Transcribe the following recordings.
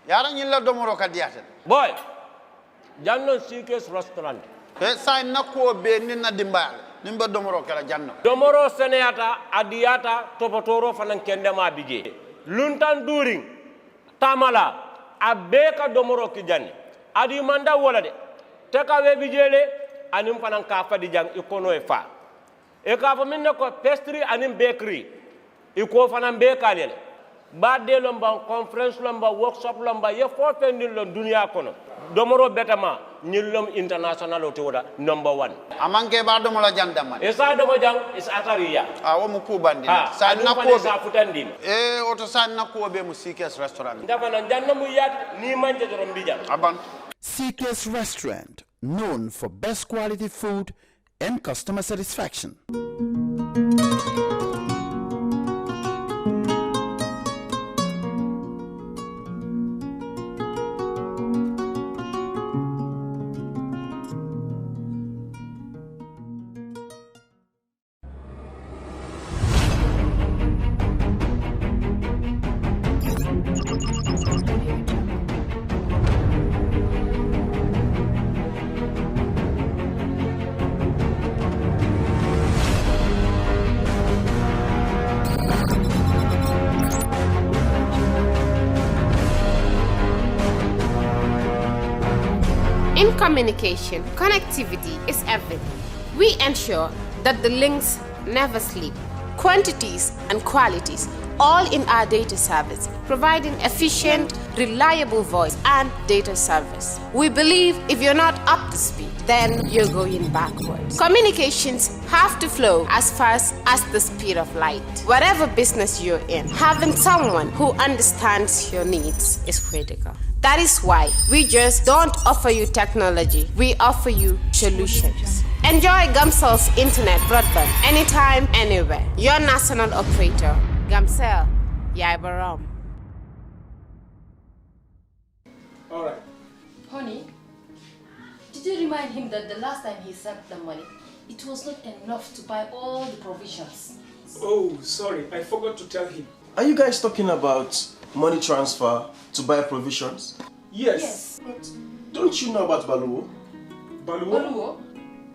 yara nyilla domoro kadiate boy janno CK's restaurant sa nako be ninna dimbale nimba domoro kala janno domoro seneyata adiyata topotoro fanan kendema bije luntan during tamala abeka domoro ki janni adi manda wala de teka we bijele anim fanan ka fadi jang ikono e fa e ka fa minne ko pastry anim bakery iko fanan be kalele badde lomba conference lomba workshop lomba ye fo fendin lo dunya kono domoro betama nyillom international o toda number 1 amanke ba domola jandama esa domo jang is atariya wo mu kubandi sa nako sa futandin oto sa nako be mu CK's restaurant dafa na janna mu yat ni manje dorom bija aban CK's restaurant, known for best quality food and customer satisfaction. In communication, connectivity is everything. We ensure that the links never sleep. Quantities and qualities, all in our data service, providing efficient, reliable voice and data service. We believe if you're not up to speed, then you're going backwards. Communications have to flow as fast as the speed of light. Whatever business you're in, having someone who understands your needs is critical. That is why we just don't offer you technology, we offer you solutions. Enjoy Gamcel's internet broadband anytime, anywhere. Your national operator, Gamcel, Yaibaram. All right. Honey, did you remind him that the last time he sent the money, it was not enough to buy all the provisions? Oh, sorry, I forgot to tell him. Are you guys talking about money transfer to buy provisions? Yes. But don't you know about Baluwo? Baluwo? Baluwo?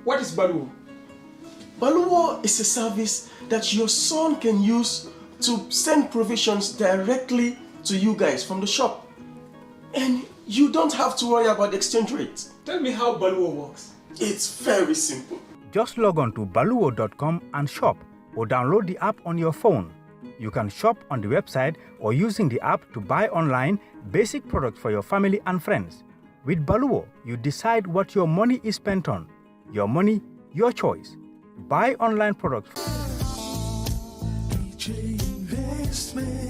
What is Baluwo? Baluwo is a service that your son can use to send provisions directly to you guys from the shop. And you don't have to worry about the exchange rate. Tell me how Baluwo works. It's very simple. Just log on to baluwo.com and shop, or download the app on your phone. You can shop on the website or using the app to buy online basic products for your family and friends. With Baluwo, you decide what your money is spent on. Your money, your choice. Buy online products.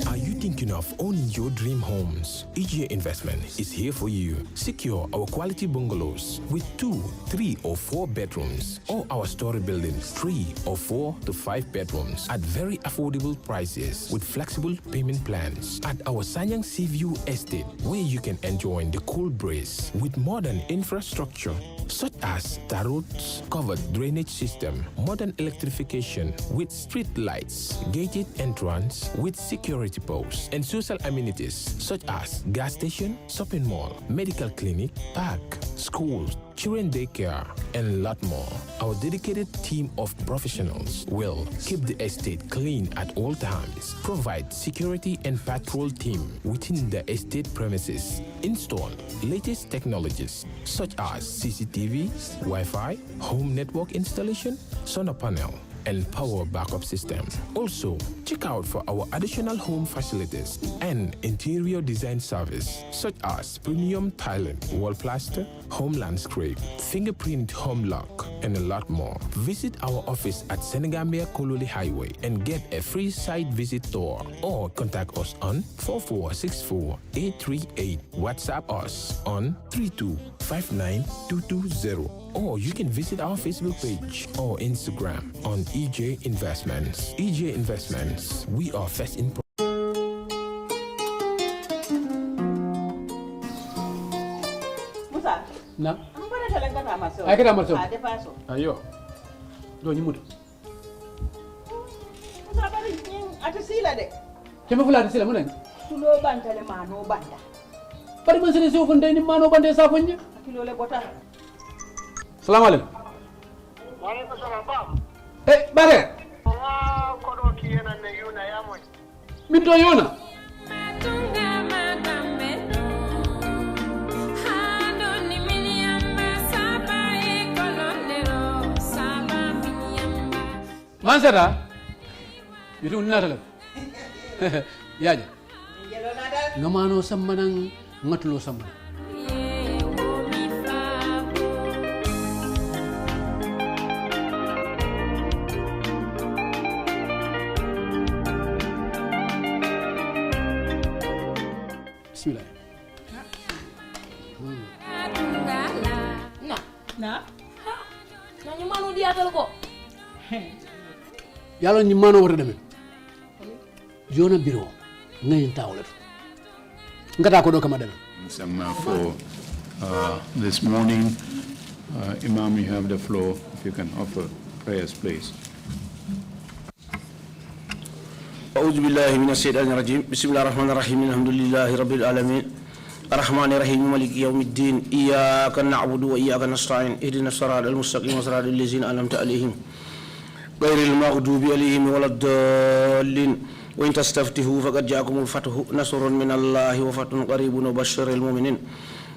Are you thinking of owning your dream homes? EJ Investment is here for you. Secure our quality bungalows with 2, 3 or 4 bedrooms, or our story buildings 3 or 4 to 5 bedrooms at very affordable prices with flexible payment plans at our Sanyang Seaview Estate, where you can enjoy the cool breeze with modern infrastructure such as tar roads, covered drainage system, modern electrification with street lights, gated entrance with security posts, and social amenities such as gas station, shopping mall, medical clinic, park, schools, children daycare, and a lot more. Our dedicated team of professionals will keep the estate clean at all times, provide security and patrol team within the estate premises, install latest technologies such as CCTV, Wi-Fi, home network installation, solar panel, and power backup system. Also, check out for our additional home facilities and interior design service such as premium tiling, wall plaster, home landscape, fingerprint home lock, and a lot more. Visit our office at Senegambia Kololi Highway and get a free site visit tour, or contact us on 4464-838. WhatsApp us on 3259220. Or you can visit our Facebook page or Instagram on EJ Investments. EJ Investments, we are first in. Musa? Na? Mbona talanga kama sio? Ai kama sio. Ade paso. Ayo. Do nyimuto. Musa bari nyin atasila de. Kema fula atasila munen? Tulo bantale mano banda. bari man sene so fonde ni mano bande sa fonje kilo le bota assalamu alaikum wa alaikum salam ba bare ko do ki yana ne yuna ya moy min to yona man seta itu natala yaja ngamano sammanang ngatulo samman bismillah na ñu manu diatal ko yalla ñi mano wara demen jona biro ngay tawle ngata ko do kama demen for this morning imam, you have the floor. If you can offer prayers, please. أعوذ بالله من الشيطان الرجيم بسم الله الرحمن الرحيم الحمد لله رب العالمين الرحمن الرحيم مالك يوم الدين إياك نعبد وإياك نستعين اهدنا الصراط المستقيم صراط الذين أنعمت عليهم غير المغضوب عليهم ولا الضالين وإن تستفتحوا فقد جاءكم الفتح نصر من الله وفتح قريب وبشر المؤمنين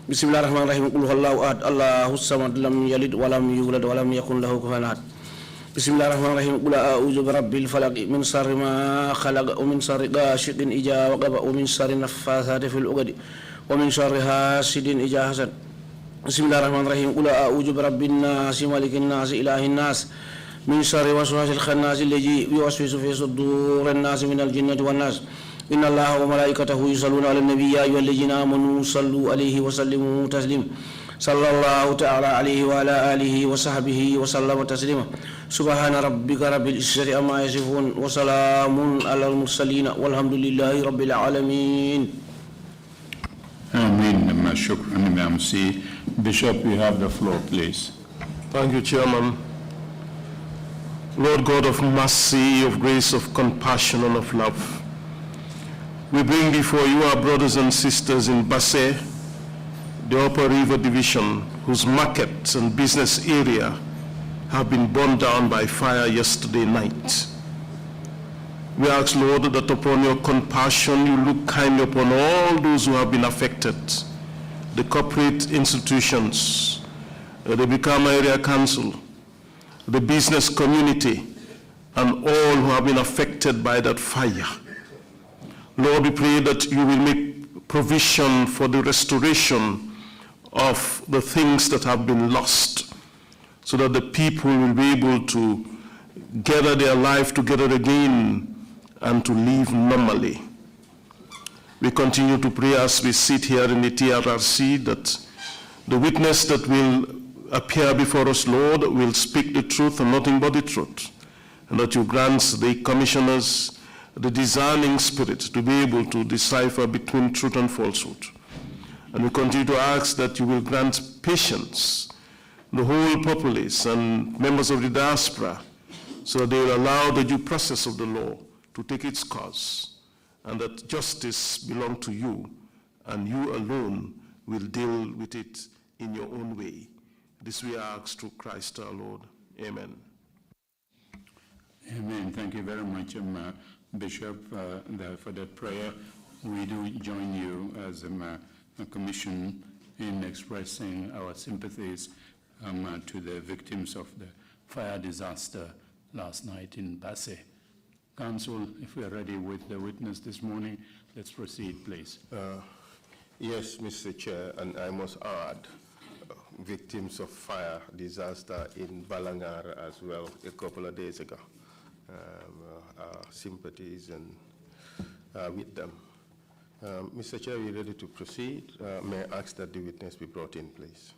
بسم الله الرحمن الرحيم قل هو الله أحد الله الصمد لم يلد ولم يولد ولم يكن له كفوا أحد بسم الله الرحمن الرحيم قل أعوذ برب الفلق من شر ما خلق ومن شر غاسق إذا وقب ومن شر النفاثات في العقد ومن شر حاسد إذا حسد بسم الله الرحمن الرحيم قل أعوذ برب الناس ملك الناس إله الناس من شر وسواس الخناس الذي يوسوس في صدور الناس من الجنة والناس إن الله وملائكته يصلون على النبي يا أيها الذين آمنوا صلوا عليه وسلموا تسليما صلى الله تعالى عليه وعلى آله وصحبه وسلم تسليما سبحان ربك رب العزة عما يصفون وسلام على المرسلين والحمد لله رب العالمين. Amen. Shukran, Imam C. Bishop, you have the floor, please. Thank you, Chairman. Lord God of mercy, of grace, of compassion, and of love, we bring before you our brothers and sisters in Basse, the Upper River Division, whose markets and business area have been burned down by fire yesterday night. We ask, Lord, that upon your compassion you look kindly upon all those who have been affected, the corporate institutions, the Bikama Area Council, the business community, and all who have been affected by that fire. Lord, we pray that you will make provision for the restoration of the things that have been lost, so that the people will be able to gather their life together again and to live normally. We continue to pray as we sit here in the TRRC that the witness that will appear before us, Lord, will speak the truth and nothing but the truth, and that you grant the commissioners the discerning spirit to be able to decipher between truth and falsehood. And we continue to ask that you will grant patience, the whole populace and members of the diaspora, so that they will allow the due process of the law to take its course, and that justice belongs to you, and you alone will deal with it in your own way. This we ask through Christ our Lord. Amen. Amen. Thank you very much, Bishop, for that prayer. We do join you as a commission in expressing our sympathies to the victims of the fire disaster last night in Basse. Council, if we are ready with the witness this morning, let's proceed, please. Yes, Mr. Chair, and I must add, victims of fire disaster in Balangar as well a couple of days ago. Our sympathies and with them. Mr. Chair, we're ready to proceed. May I ask that the witness be brought in, please?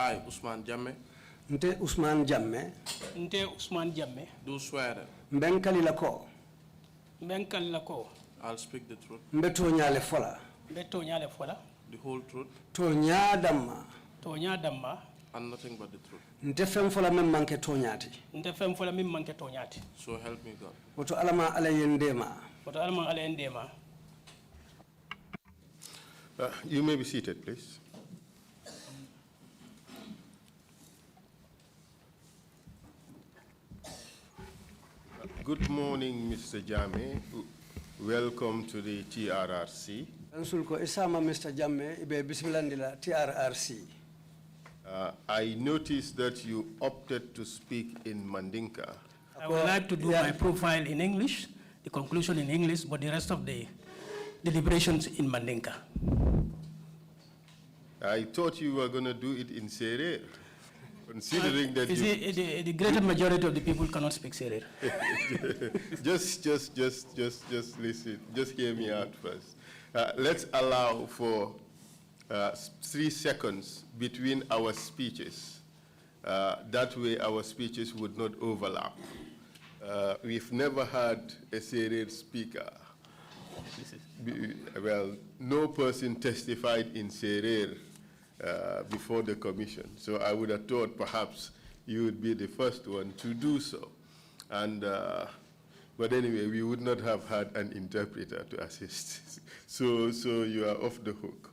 I, Ousman Jammeh, nte Ousman Jammeh, do swear mbenkali lako, I'll speak the truth, mbeto nyale fola, the whole truth, to nyadama, and nothing but the truth. nte fem fola mem manke to nyati. So help me God. Woto alama ala yendema. You may be seated, please. Good morning, Mr. Jammeh. Welcome to the TRRC. Mr. Jammeh, ibe bismilandila TRRC. I noticed that you opted to speak in Mandinka. I would like to do my profile in English, the conclusion in English, but the rest of the deliberations in Mandinka. I thought you were going to do it in Serer, considering that the greater majority of the people cannot speak Serer. just listen. Just hear me out first. Let's allow for 3 seconds between our speeches. That way our speeches would not overlap. We've never had a Serer speaker. Well, no person testified in Serer before the commission. So I would have thought perhaps you would be the first one to do so. And, but anyway, we would not have had an interpreter to assist. So you are off the hook.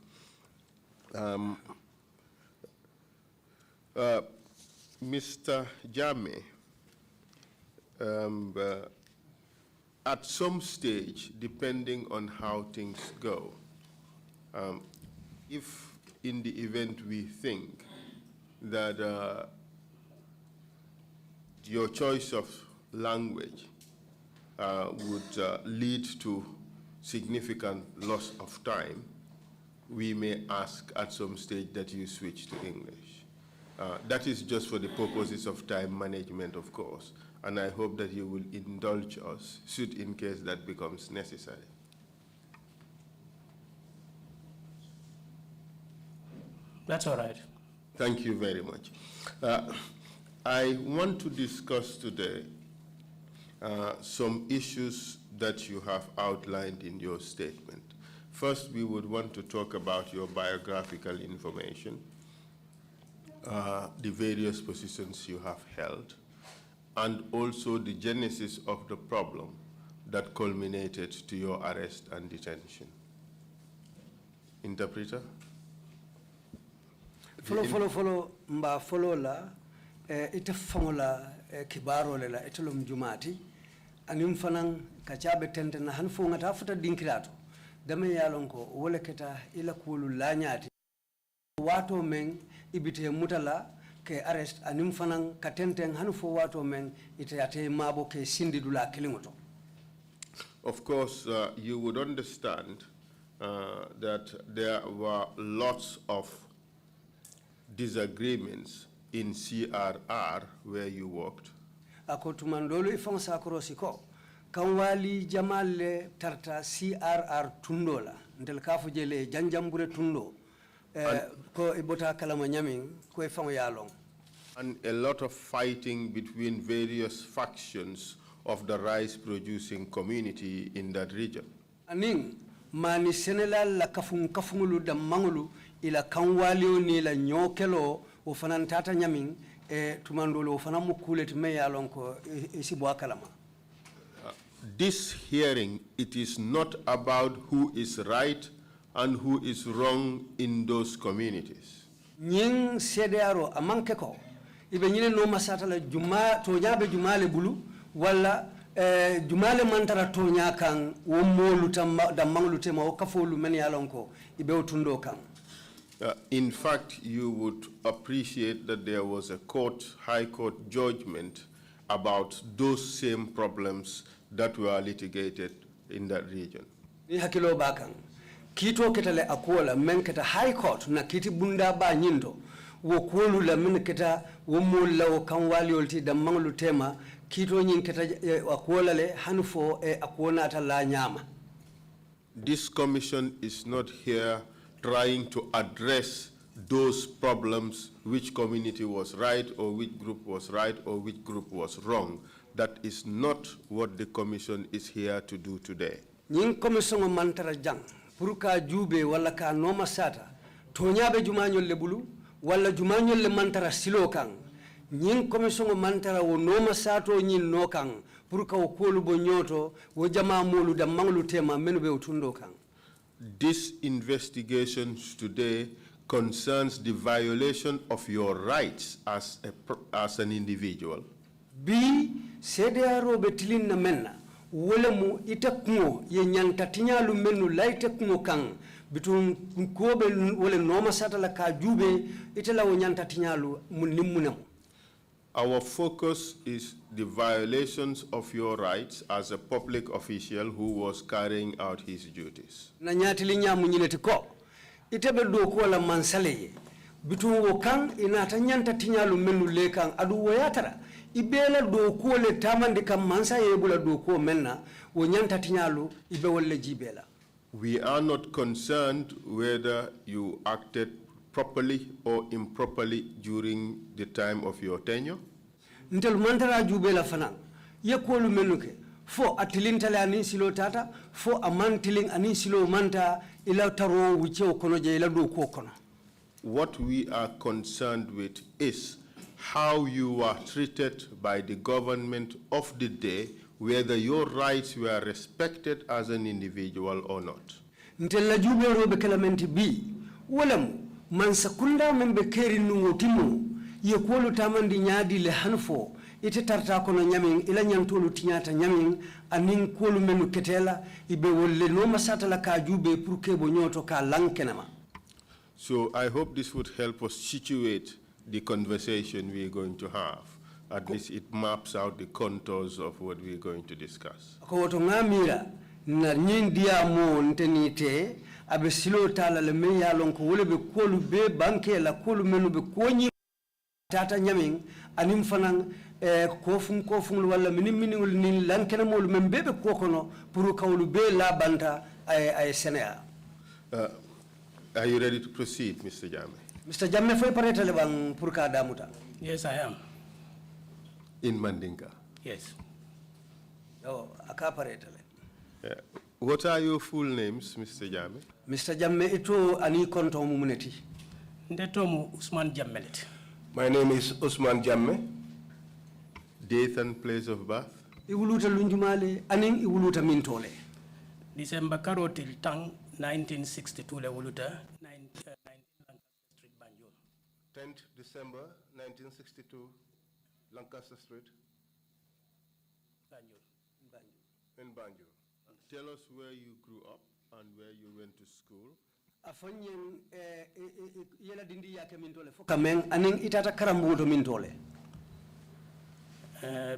Mr. Jammeh, at some stage, depending on how things go, if in the event we think that your choice of language would lead to significant loss of time, we may ask at some stage that you switch to English. That is just for the purposes of time management, of course, and I hope that you will indulge us should in case that becomes necessary. That's all right. Thank you very much. I want to discuss today some issues that you have outlined in your statement. First, we would want to talk about your biographical information, the various positions you have held, and also the genesis of the problem that culminated to your arrest and detention. Interpreter? Follow mba follow la ite fangola kibaro lela itolum jumati anim fanan kachabe tente na hanfo ngata futa dinkirato dame yalonko wole keta ila kulu lanyati wato men ibite mutala ke arrest anim fanan katente hanfo wato men ite ate mabo ke sindidula kilingoto. Of course, you would understand that there were lots of disagreements in CRR where you worked. Akotumandolo ifang sakrosiko kanwali jamale tarta CRR tundola ndel kafu jele janjambure tundo ko ibota kalama nyamin ko ifang yalong. And a lot of fighting between various factions of the rice producing community in that region. Aning mani senelal la kafungulu da mangulu ila kanwalio ni la nyokelo ufanan tata nyamin tumandolo ufana mukule tumeyalon ko isibwa kalama. This hearing, it is not about who is right and who is wrong in those communities. Nying sedearo amanke ko ibe nyine no masata la juma to nyabe jumale bulu wala jumale mantara to nyakan wo molu da manglu tema o kafolu men yalonko ibe otundo kan. In fact, you would appreciate that there was a high court judgment about those same problems that were litigated in that region. Ni hakilo bakan kito ketale akola men keta high court na kiti bunda ba nyindo wo kolu la men keta wo molla o kanwali olti da manglu tema kito nyin keta akola le hanfo akona ta la nyama. This commission is not here trying to address those problems, which community was right or which group was right or which group was wrong. That is not what the commission is here to do today. Nying commission o mantara jang puruka jube wala ka noma sata tonyabe jumanyol le bulu wala jumanyol le mantara silo kang nying commission o mantara wo noma sato nyin no kang puruka o kolu bo nyoto wo jama mulu da manglu tema menu be utundo kang. This investigation today concerns the violation of your rights as an individual. Bi CDRO betilin na menna wole mu ita kungo ye nyanta tinyalu menu laite kungo kang bitun kobe wole noma sata la ka jube ita la nyanta tinyalu munimmunam. Our focus is the violations of your rights as a public official who was carrying out his duties. Na nyatili nyamu nyineti ko itebe do ko la mansale bitun wo kang inata nyanta tinyalu menu le kang adu woyatara ibela do ko le tamande kam mansa yebula do ko menna wo nyanta tinyalu ibe wolle jibela. We are not concerned whether you acted properly or improperly during the time of your tenure. Ntel mantara jubela fanan ye ko lu menuke fo atilintale anin silo tata fo amantiling anin silo manta ila taro wuce kono je ila do ko kono. What we are concerned with is how you were treated by the government of the day, whether your rights were respected as an individual or not. Ntel la jubelo be kalamenti bi wolam man sakunda membe keri nungo timu ye kolu tamandi nyaadi le hanfo ite tarta kono nyamin ila nyantolu tinyata nyamin anin kolu menu ketela ibe wolle no masata la ka jube pour ke bo nyoto ka lankenama. So I hope this would help us situate the conversation we're going to have. At least it maps out the contours of what we're going to discuss. Ko woto ngamira na nyindia mo ntenite abe silo tala le me ya lon ko wole be kolu be banke la kolu menu be konyi tata nyamin anim fanan kofum wala minimul ni lankena mol membebe kokono pour kawlu be la banta ay senea. Are you ready to proceed, Mr. Jammeh? Mr. Jammeh foi pareta le bang pour ka damuta. Yes, I am. In Mandinka? Yes. Oh, aka pareta le. What are your full names, Mr. Jammeh? Mr. Jammeh ito ani konto mumuneti. Ndetomu Ousman Jammeh. My name is Ousman Jammeh. Date and place of birth? Iwuluta lunjumale aning iwuluta mintole. December karotil tang 1962 le wuluta 19 Lancaster Street Banjul. 10th December 1962 Lancaster Street Banjul. In Banjul. Tell us where you grew up and where you went to school. Afanyen yela dindi yake mintole foka men aning itata karambuto mintole.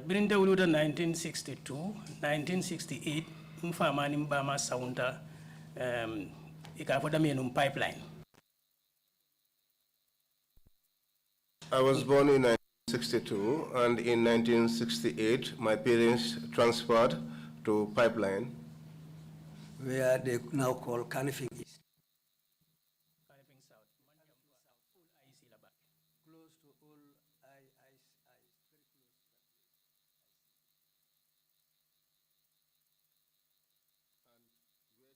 Birinde wuluta 1962, 1968 mfama ni mbama saunta ikafoda mienum pipeline. I was born in 1962 and in 1968 my parents transferred to Pipeline, where they now call Kanifing East. Kanifing South. Close to all very close to that. And where did you go to school?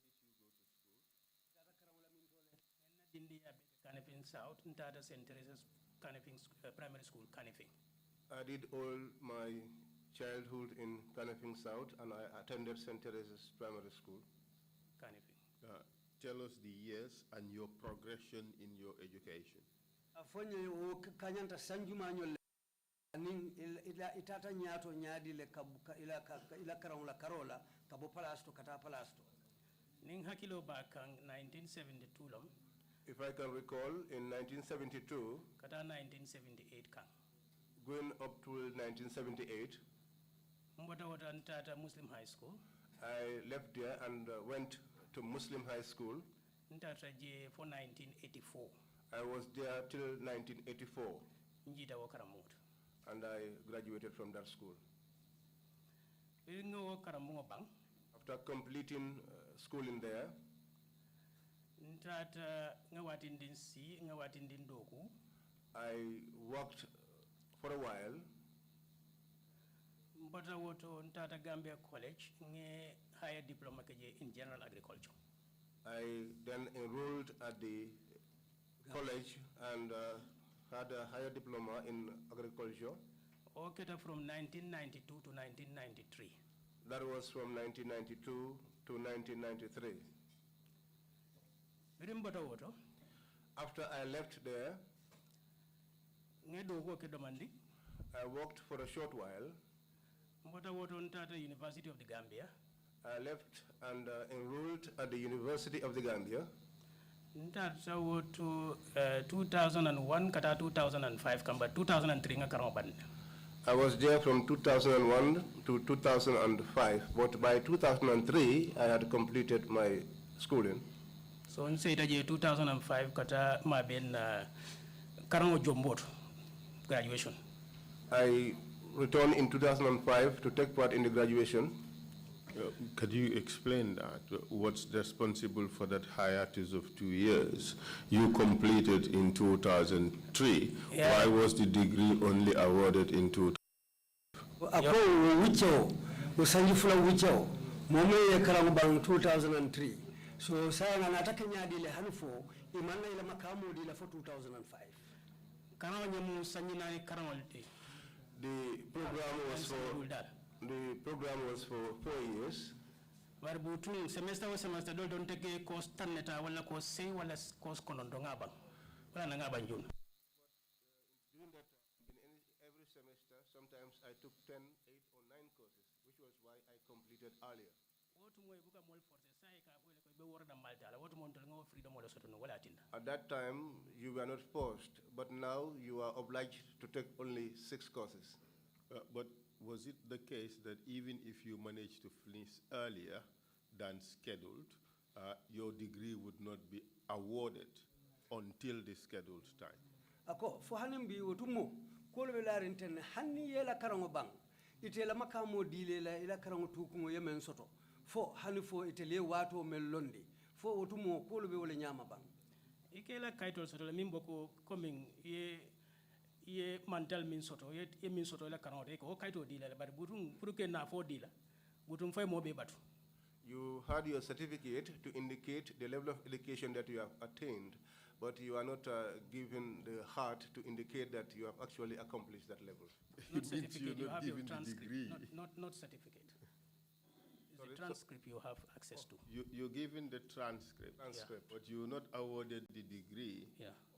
Kanifing South, Ntata St. Teresa's Kanifing Primary School, Kanifing. I did all my childhood in Kanifing South and I attended St. Teresa's Primary School. Kanifing. Tell us the years and your progression in your education. Afonye o kanyanta sanjuma nyole ning ila itata nyato nyadi le kabuka ila karonla karola kabo palasto kata palasto. Ning hakilo bakang 1972 lom. If I can recall, in 1972, kata 1978 kang. Going up to 1978, Mbota wata Ntata Muslim High School. I left there and went to Muslim High School. Ntata je for 1984. I was there till 1984. Njita wakaramut. And I graduated from that school. After completing schooling there, I worked for a while. Gambia College, higher diploma in general agriculture. I then enrolled at the college and had a higher diploma in agriculture. Okay, from 1992 to 1993. That was from 1992 to 1993. After I left there, I worked for a short while. University of the Gambia. I left and enrolled at the University of the Gambia. 2001 kata 2005 kamba 2003 nga karoban. I was there from 2001 to 2005, but by 2003 I had completed my schooling. So in 2005 kata ma ben karango jombot graduation. I returned in 2005 to take part in the graduation. Could you explain that? What's responsible for that hiatus of 2 years? You completed in 2003. Yeah. Why was the degree only awarded in 2005? Bang 2003. So saya na nataka nyadi le hanfo imana ila makamu dila for 2005. The program was for 4 years. Semester or semester don't take a course taneta wala course say wala course konondongabang. Wala nangabang jun. During that every semester, sometimes I took 10, 8 or 9 courses, which was why I completed earlier. At that time, you were not forced, but now you are obliged to take only 6 courses. But was it the case that even if you managed to finish earlier than scheduled, your degree would not be awarded until the scheduled time? Ako fo hanim bi wotumo ko le la renten hanni yela karango bang itela makamo dilela ila karango tukumo yemen soto fo hani fo itele wato mel londi fo wotumo ko le be wala nyama bang ikela kaitol soto le mimbo ko coming ye mantal min soto ye min soto la karango de ko kaito dilela bar butum pour que na fo dila butum fay mo be batu. You had your certificate to indicate the level of education that you have attained, but you are not given the heart to indicate that you have actually accomplished that level. Not certificate, you have your transcript, not certificate. It's the transcript you have access to. You're given the transcript, but you're not awarded the degree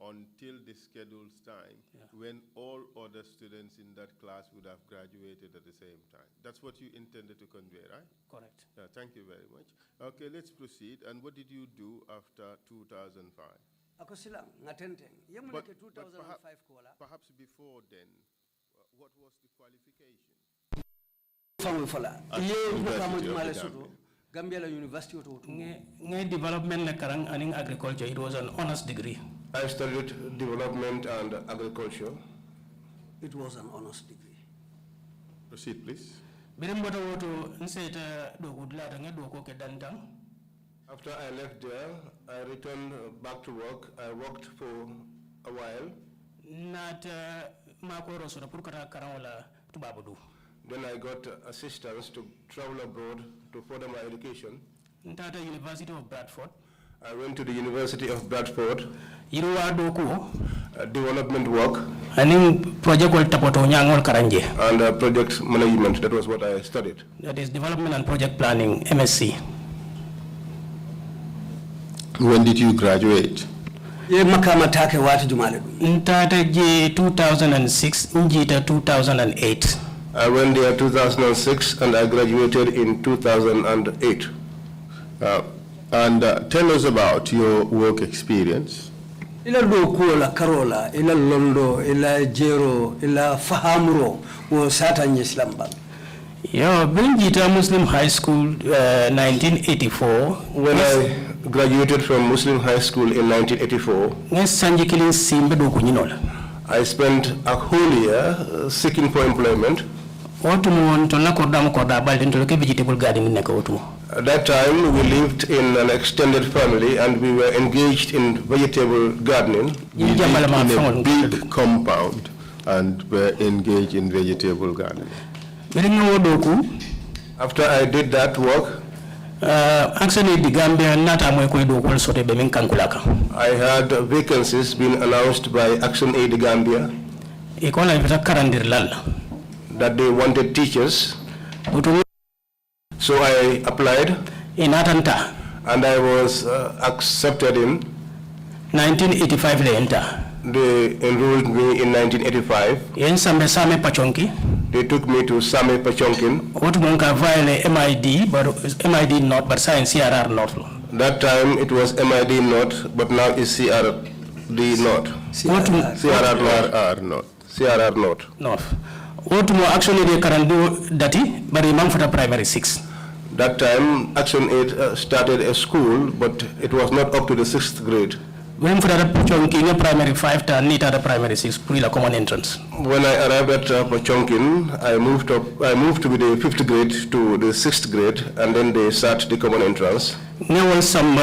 until the scheduled time when all other students in that class would have graduated at the same time. That's what you intended to convey, right? Correct. Thank you very much. Okay, let's proceed. And what did you do after 2005? But perhaps before then, what was the qualification? Gambia University of development na karang aning agriculture. It was an honors degree. I studied development and agriculture. It was an honors degree. Proceed, please. After I left there, I returned back to work. I worked for a while. Then I got assistance to travel abroad to further my education. University of Bradford. I went to the University of Bradford. Development work. And project and project management. That was what I studied. That is development and project planning, MSc. When did you graduate? 2006, 2008. I went there 2006 and I graduated in 2008. And tell us about your work experience. Ila loko la Karola, ila Londo, ila Jero, ila Fahamro, wo sata nyislamba. Yeah, Benjita Muslim High School, 1984. When I graduated from Muslim High School in 1984, I spent a whole year seeking for employment. I At that time, we lived in an extended family and we were engaged in vegetable gardening. We lived in a big compound and were engaged in vegetable gardening. After I did that work, I had vacancies being announced by Action Aid Gambia that they wanted teachers. So I applied in Atanta and I was accepted in 1985. They enrolled me in 1985. They took me to Same Pachonkin. MID, but MID not, but science CRR not. That time it was MID not, but now it's CRD not. CRR not. CRR not. Not. What more actually they can do that, but imam for the primary 6. That time Action Aid started a school, but it was not up to the 6th grade. When for the Pachonkin primary 5 to need at the primary 6, pre la common entrance. When I arrived at Pachonkin, I moved to the 5th grade to the 6th grade, and then they start the common entrance. There was some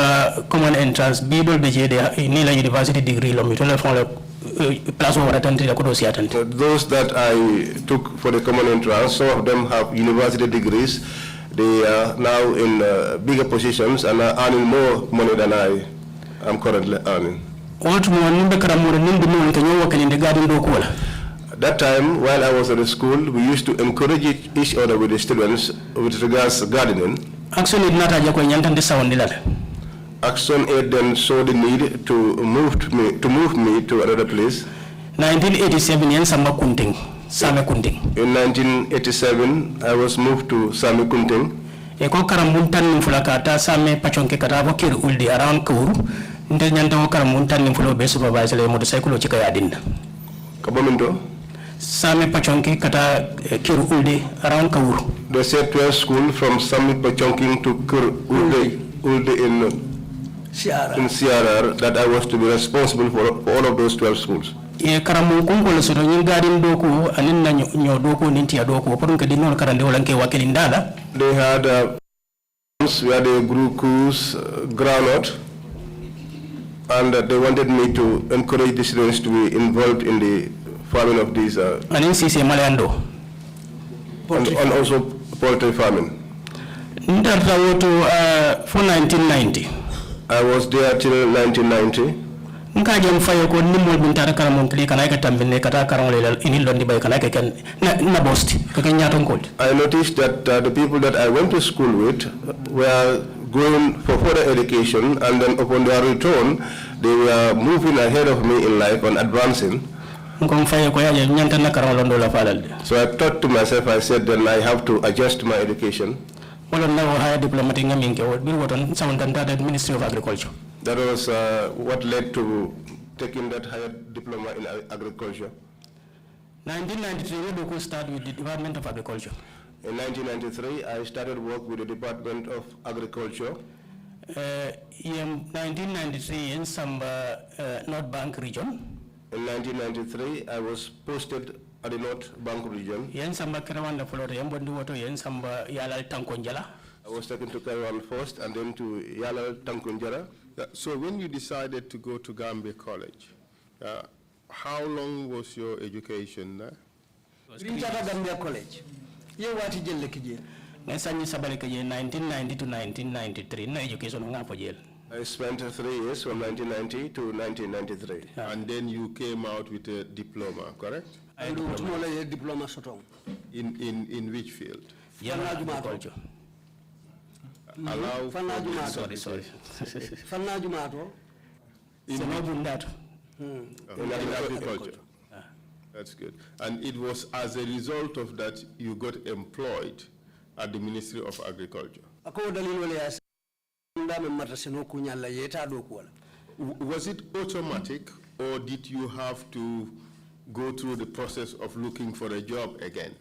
common entrance. Bible BJ Nila University degree those that I took for the common entrance, some of them have university degrees. They are now in bigger positions and are earning more money than I am currently earning. At that time, while I was at the school, we used to encourage each other with the students with regards to gardening. Action Aid then saw the need to move me to another place. 1987 in Same Kunting. In 1987, I was moved to Same Kunting. Eko karamuntan fulakata Same Pachonke kata wakir uldi around Kuru. Ndenyanto karamuntan fulo be supervisor le motorcycle chika yadinda. Kabominto. Same Pachonke kata Kir uldi around Kuru. They said 12 school from Same Pachonking to Kir uldi in CRR that I was to be responsible for all of those 12 schools. They had where they grew coos, groundnut, and they wanted me to encourage the students to be involved in the farming of these and also poultry farming. For 1990. I was there till 1990. I noticed that the people that I went to school with were going for further education, and then upon their return, they were moving ahead of me in life and advancing. So I thought to myself, I said, then I have to adjust my education. Higher diplomatic Ministry of Agriculture. That was what led to taking that higher diploma in agriculture. 1993, we started with the Department of Agriculture. In 1993, I started work with the Department of Agriculture. In 1993, in some North Bank region. In 1993, I was posted at the North Bank region. I was taken to Kaiwan first and then to Yalal Tankunjara. So when you decided to go to Gambia College, how long was your education there? Gambia College. 1990 to 1993. No education. I spent 3 years from 1990 to 1993. And then you came out with a diploma, correct? I had diploma. In which field? Agriculture. Sorry. In agriculture. That's good. And it was as a result of that you got employed at the Ministry of Agriculture. Was it automatic, or did you have to go through the process of looking for a job again?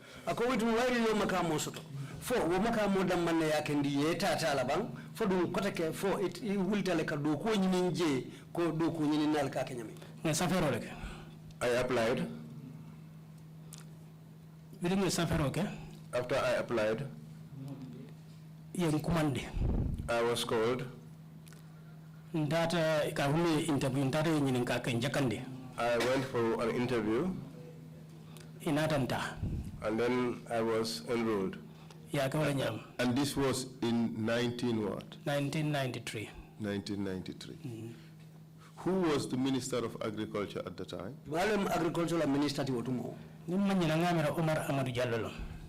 For womaka modam man yakendi yeta talabang for dum kotake for it will tell ka do ko nyinje ko do ko nyinal ka kenyami na safero leke I applied. After I applied, I was called. I went for an interview. And then I was enrolled. And this was in 1993. 1993. Who was the Minister of Agriculture at the time? Agricultural Minister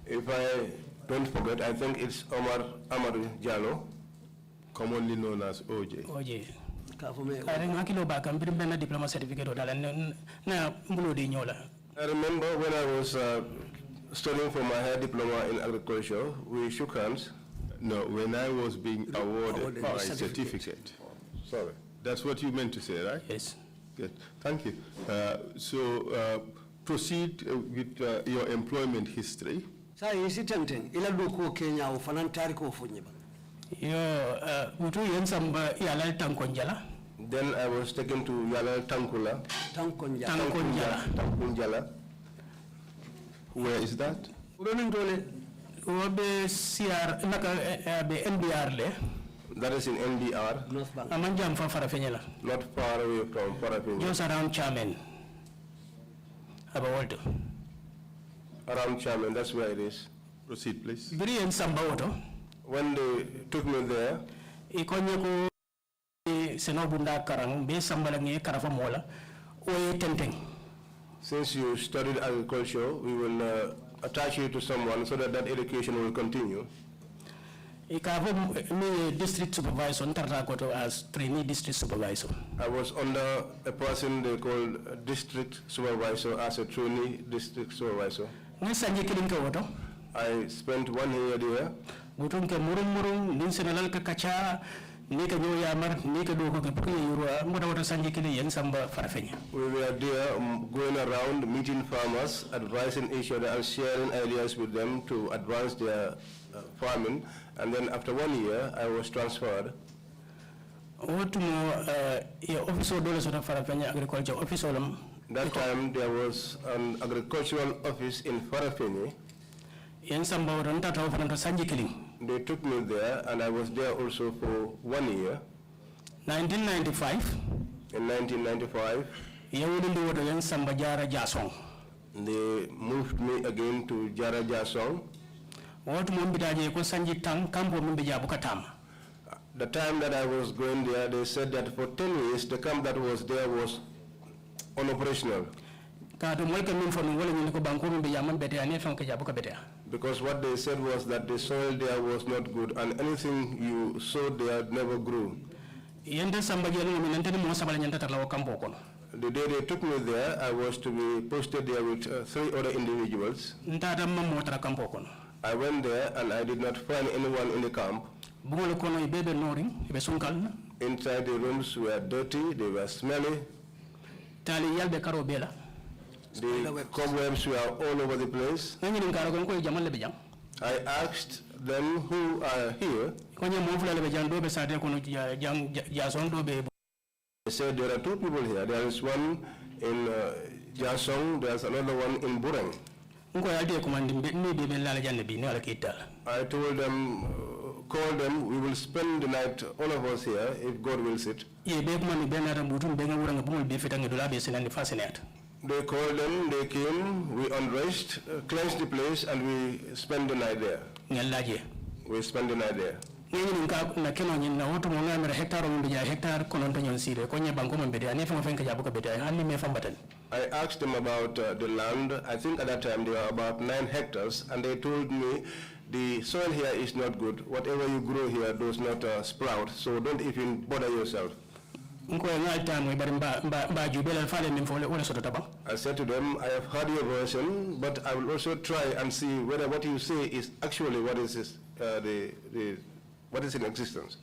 If I don't forget, I think it's Omar Amadou Jallo, commonly known as OJ. I remember when I was studying for my higher diploma in agriculture, we shook hands. No, when I was being awarded my certificate. Sorry. That's what you meant to say, right? Yes. Good. Thank you. Proceed with your employment history. Then I was taken to Yalal Tankula. Tankunjala. Where is that? That is in NDR. Not far away from Farafenni. Just around Chairman. Around Chairman, that's where it is. Proceed, please. When they took me there, since you studied agriculture, we will attach you to someone so that that education will continue. District supervisor as trainee district supervisor. I was under a person they called district supervisor as a trainee district supervisor. I spent 1 year there. We were there going around meeting farmers, advising each other and sharing ideas with them to advance their farming. And then after 1 year, I was transferred. That time there was an agricultural office in Farafenni. They took me there and I was there also for 1 year. 1995. In 1995, they moved me again to Jara Jasong. The time that I was going there, they said that for 10 years, the camp that was there was unoperational. Because what they said was that the soil there was not good and anything you sowed there never grew. The day they took me there, I was to be posted there with 3 other individuals. I went there and I did not find anyone in the camp. Inside the rooms were dirty, they were smelly. The cobwebs were all over the place. I asked them who are here. They said there are 2 people here. There is one in Jasong, there's another one in Burang. I told them, call them, we will spend the night, all of us here, if God wills it. They called them, they came, we undressed, cleansed the place, and we spent the night there. We spent the night there. I asked them about the land. I think at that time there were about 9 hectares, and they told me the soil here is not good. Whatever you grow here does not sprout, so don't even bother yourself. I said to them, I have heard your version, but I will also try and see whether what you say is actually what is what is in existence.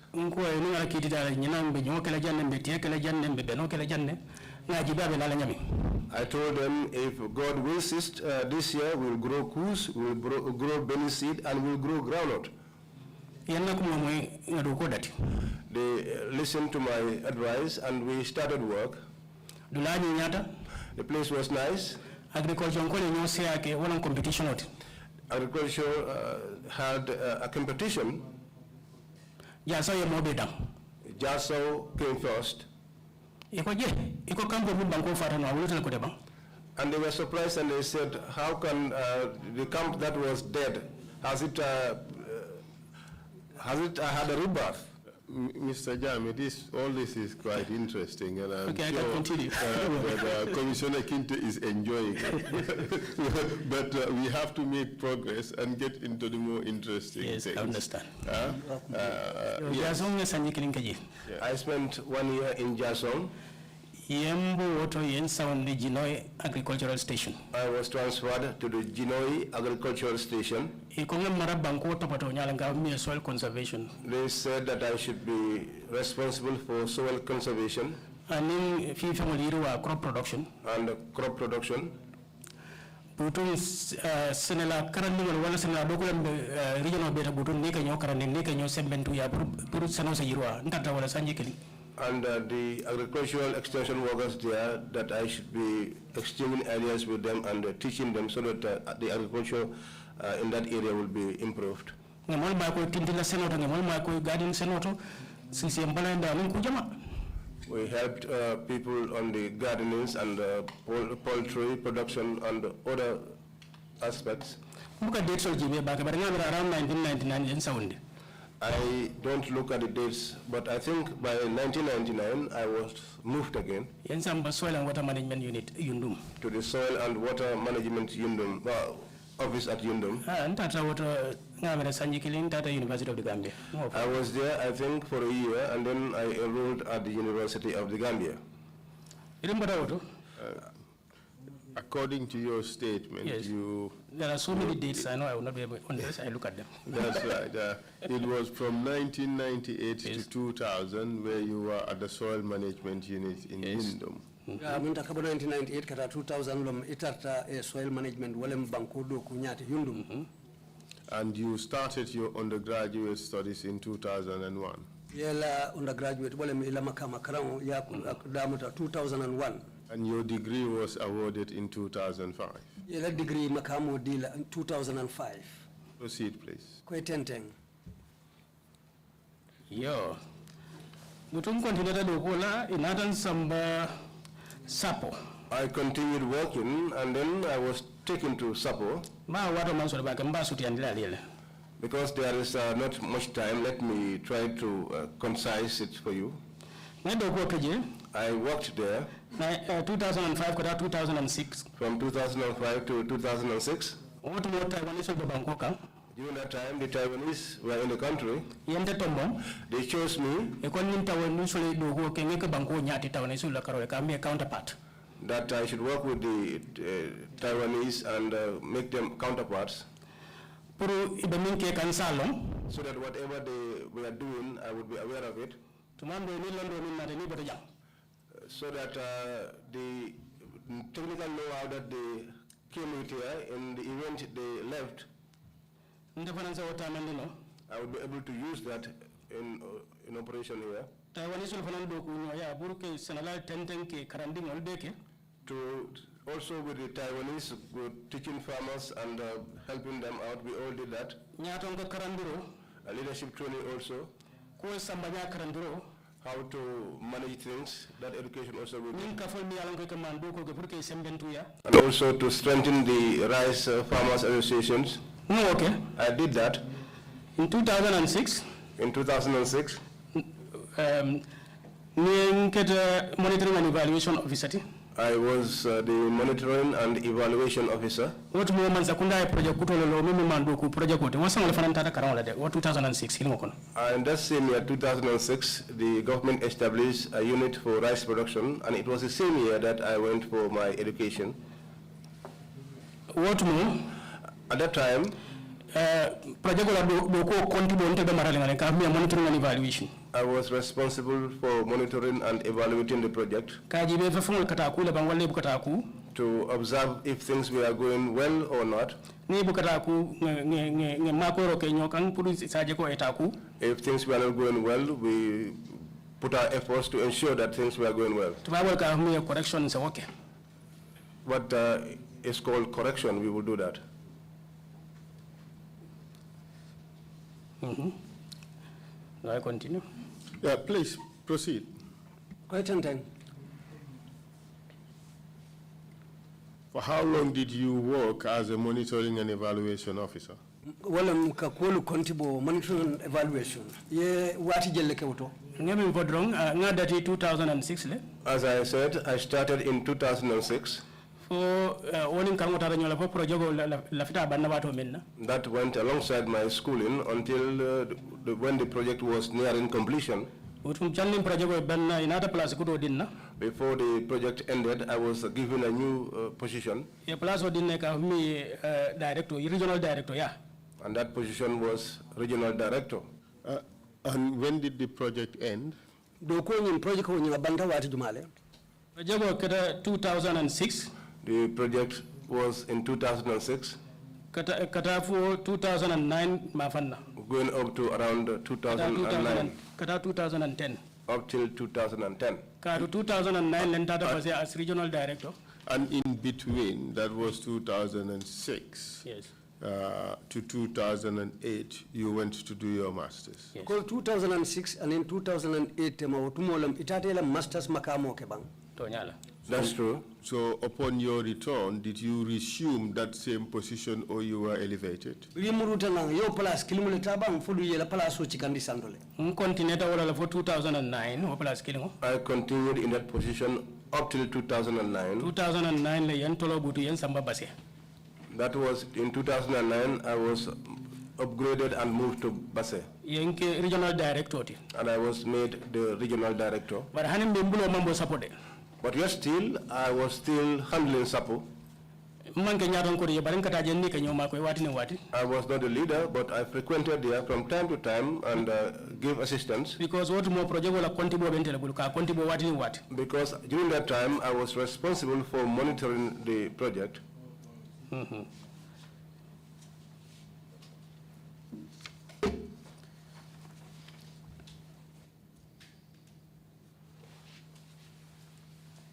I told them, if God wills it, this year we'll grow coos, we'll grow belly seed, and we'll grow groundnut. They listened to my advice and we started work. The place was nice. Agriculture had a competition. Jaso ye mobe dam. Jaso came first. Iko kampo mu banko fata no awulo ko de bang. And they were surprised and they said, how can the camp that was dead, has it had a rebirth? Mr. Jammeh, all this is quite interesting, and I'm okay, sure I can continue. that Commissioner Kinte is enjoying it. But we have to make progress and get into the more interesting things. Yes, I understand. Yes. I spent 1 year in Jasong. Agricultural Station. I was transferred to the Jinoi Agricultural Station. Soil conservation. They said that I should be responsible for soil conservation and crop production. And crop production. Butun senela karandi wala senela dokulam regional beta butun neka nyo karandi neka nyo sembentu ya puru sanosa yirwa ntata wala sanjikeli. And the agricultural extension workers there, that I should be exchanging ideas with them and teaching them so that the agriculture in that area will be improved. We helped people on the gardenings and poultry production and other aspects. Around 1999 I don't look at the dates, but I think by 1999 I was moved again Soil and Water Management Unit, Yundum. To the Soil and Water Management Yundum, office at Yundum. University of the Gambia. I was there, I think, for a year, and then I enrolled at the University of the Gambia. According to your statement, yes. There are so many dates, I know I will not be able to, unless I look at them. That's right. It was from 1998 yes. to 2000 where you were at the Soil Management Unit in Yundum. Minta kabo 1998 kata 2000 lom itarta soil management walem banko do kunyati Yundum. And you started your undergraduate studies in 2001. Yela undergraduate walem ila makama karamo ya damuta 2001. And your degree was awarded in 2005. Yela degree makamo deal in 2005. Proceed, please. Kwetenteng. Yo. Butum continued to kola inatan samba Sapo. I continued working and then I was taken to Sapo. Because there is not much time, let me try to concise it for you. I worked there 2005 to 2006. From 2005 to 2006. During that time, the Taiwanese were in the country. They chose me that I should work with the Taiwanese and make them counterparts. So that whatever they were doing, I would be aware of it. So that the technical know-how that they came with here in the event they left, I would be able to use that in operation here. To also with the Taiwanese, teaching farmers and helping them out, we all did that. A leadership training also. How to manage things, that education also will be. And also to strengthen the rice farmers associations. No, okay. I did that. In 2006. In 2006. Monitoring and evaluation officer. I was the monitoring and evaluation officer. What moments akunda project kutolo mimi manduku project wote wasanga fananta karawala de 2006 ilimo. And that same year 2006 the government established a unit for rice production, and it was the same year that I went for my education. What more? At that time project doko contribute to the monitoring and evaluation. I was responsible for monitoring and evaluating the project to observe if things were going well or not. If things were not going well, we put our efforts to ensure that things were going well. What is called correction, we will do that. I continue? Yeah, please proceed. Quite a time. For how long did you work as a monitoring and evaluation officer? Well, kakulu kontibo monitoring evaluation. Ye wati jelle kewto. Ngemi podrong ngadati 2006 le. As I said, I started in 2006. That went alongside my schooling until when the project was nearing completion. Before the project ended, I was given a new position. Regional director, yeah. And that position was regional director. And when did the project end? Project 2006. The project was in 2006. Katafu 2009 mafanna. Going up to around 2009. Kata 2010. Up till 2010. Kata 2009 lentata was as regional director. And in between, that was 2006. Yes. To 2008, you went to do your masters. Yes. 2006 and in 2008, itatela masters makamo kebang. That's true. So upon your return, did you resume that same position or you were elevated? Yo palas kilimuleta bang fudu yela palas so chikandi sandole. For 2009 I continued in that position up till 2009. 2009 le yantolo butu yen samba base. That was in 2009. I was upgraded and moved to Basse. Regional director. And I was made the regional director. But hanimbulo mambo support. But yet still, I was still handling SAPO. I was not a leader, but I frequented there from time to time and gave assistance. Because what more project will what? Because during that time, I was responsible for monitoring the project.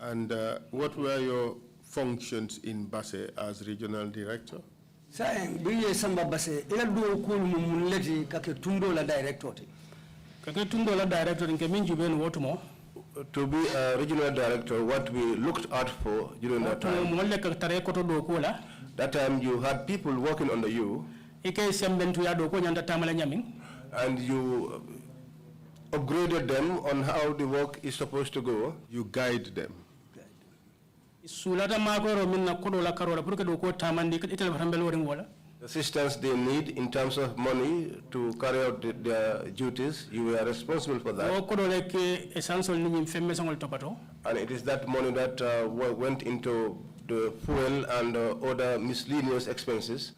And what were your functions in Basse as regional director? Sayang biye samba Basse ila do ko mun leti kake tundo la director. Kake tundo la director nke minju ben wotumo. To be a regional director, what we looked out for during that time. That time you had people working under you. And you upgraded them on how the work is supposed to go. You guide them. The assistance they need in terms of money to carry out their duties, you were responsible for that. And it is that money that went into the fuel and other miscellaneous expenses.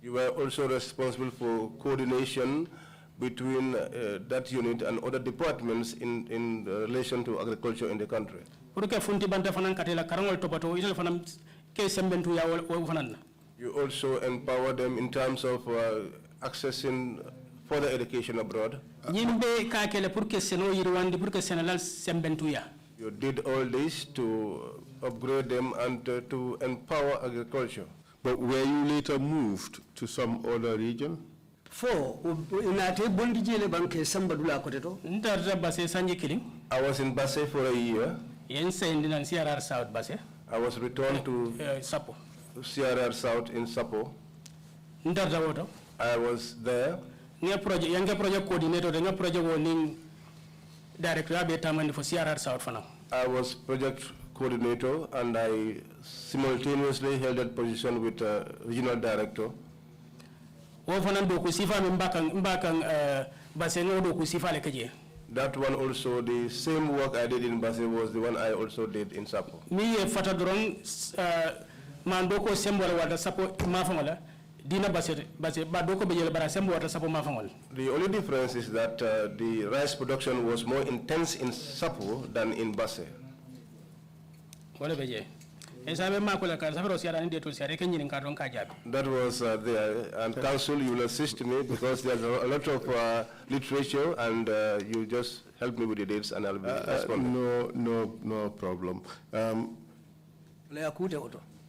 You were also responsible for coordination between that unit and other departments in relation to agriculture in the country. You also empower them in terms of accessing further education abroad. You did all this to upgrade them and to empower agriculture. But were you later moved to some other region? I was in Basse for a year. I was returned to CRR South in Sapo. I was there. Project coordinator, project director for CRR South. I was project coordinator and I simultaneously held that position with regional director. That one also, the same work I did in Basse was the one I also did in Sapo. The only difference is that the rice production was more intense in Sapo than in Basse. That was there, and council, you will assist me because there's a lot of literature, and you just help me with the dates, and I'll be responding. No problem.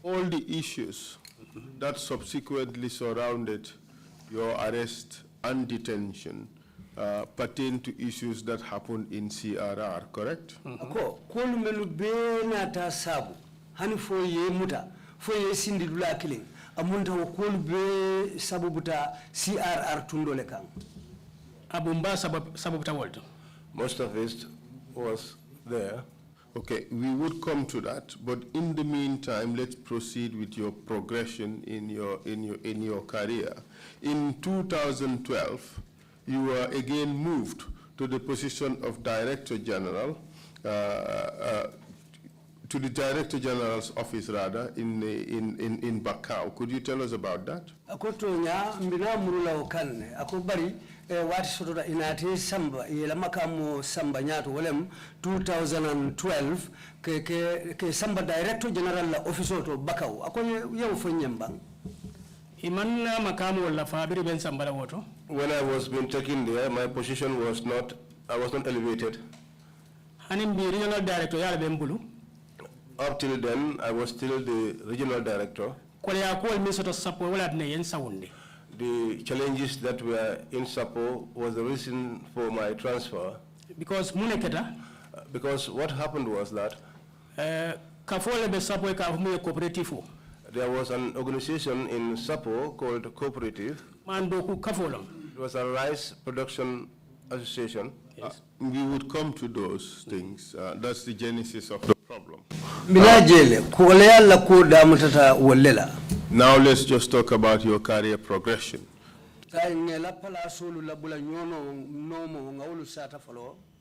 All the issues that subsequently surrounded your arrest and detention pertain to issues that happened in CRR, correct? Ako kolu menu be na ta sabu hani fo ye muta fo ye sindi dula killing amunta wo kolu be sabu buta CRR tundole kan abumba sabu buta wolto. Most of it was there. Okay, we would come to that, but in the meantime, let's proceed with your progression in your career. In 2012, you were again moved to the position of Director General, to the Director General's office rather in Bakau. Could you tell us about that? Akotonya mbina murula okanne akobari wati sotoda inati samba yela makamu samba nyato walem 2012 ke samba Director General la office to Bakau akonye yew fo nyembang imanna makamu wala fabiri ben samba la woto. When I was being taken there, my position was not, I was not elevated. Hanim bi regional director yala ben bulu. Up till then, I was still the regional director. The challenges that were in Sapo was the reason for my transfer. Because what happened was that there was an organization in Sapo called Cooperative. It was a rice production association. Yes. We would come to those things. That's the genesis of the problem. Now let's just talk about your career progression.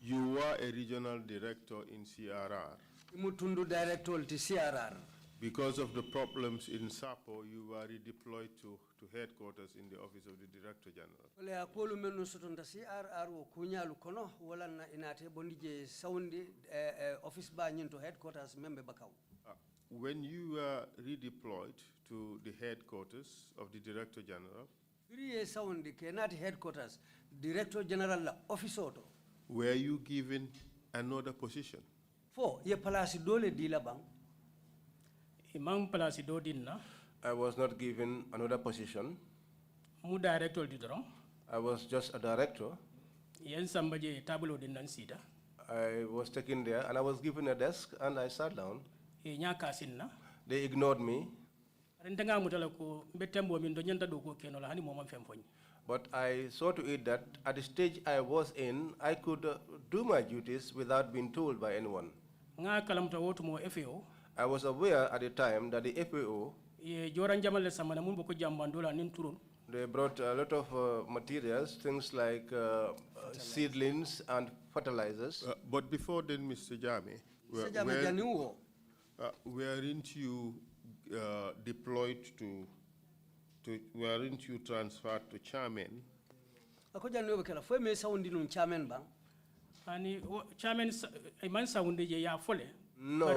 You were a regional director in CRR. Because of the problems in Sapo, you were redeployed to headquarters in the office of the Director General. When you were redeployed to the headquarters of the Director General, were you given another position? I was not given another position. I was just a director. I was taken there and I was given a desk and I sat down. They ignored me. But I saw to it that at the stage I was in, I could do my duties without being told by anyone. I was aware at the time that the FAO, they brought a lot of materials, things like seedlings and fertilizers. But before then, Mr. Jammeh, weren't you deployed weren't you transferred to chairman? No,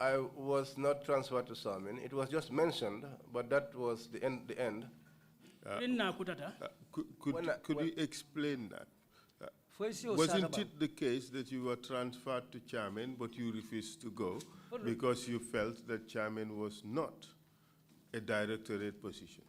I was not transferred to Salmin. It was just mentioned, but that was the end. Could you explain that? Wasn't it the case that you were transferred to chairman, but you refused to go because you felt that chairman was not a directorate position?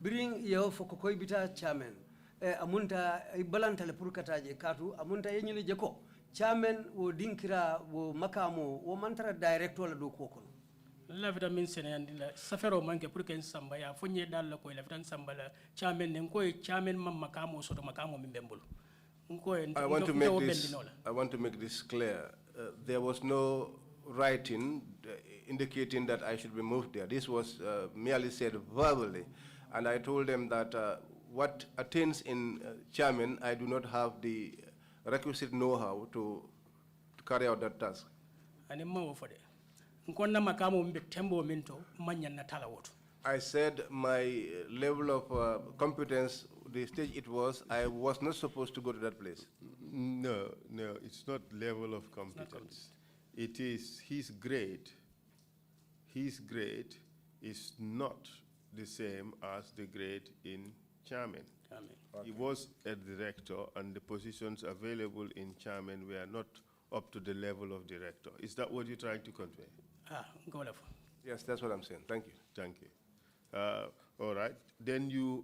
Bring your Fokoibita chairman, Amunta Ibalantale Purkataje Katu, Amunta Yenili Jako. Chairman wo dinkira wo makamo wo mantara director la do kokon la vitamin senandila safero manke pour ken samba ya fonye dal la ko la vitan samba la chairman ne ko chairman mam makamo soto makamo mimbembul I want to make this clear. There was no writing indicating that I should be moved there. This was merely said verbally, and I told them that what attains in chairman, I do not have the requisite know-how to carry out that task. I said my level of competence, the stage it was, I was not supposed to go to that place. No, it's not level of competence. It is his grade. His grade is not the same as the grade in chairman. He was a director, and the positions available in chairman were not up to the level of director. Is that what you're trying to convey? Yes, that's what I'm saying. Thank you. Thank you. All right. Then you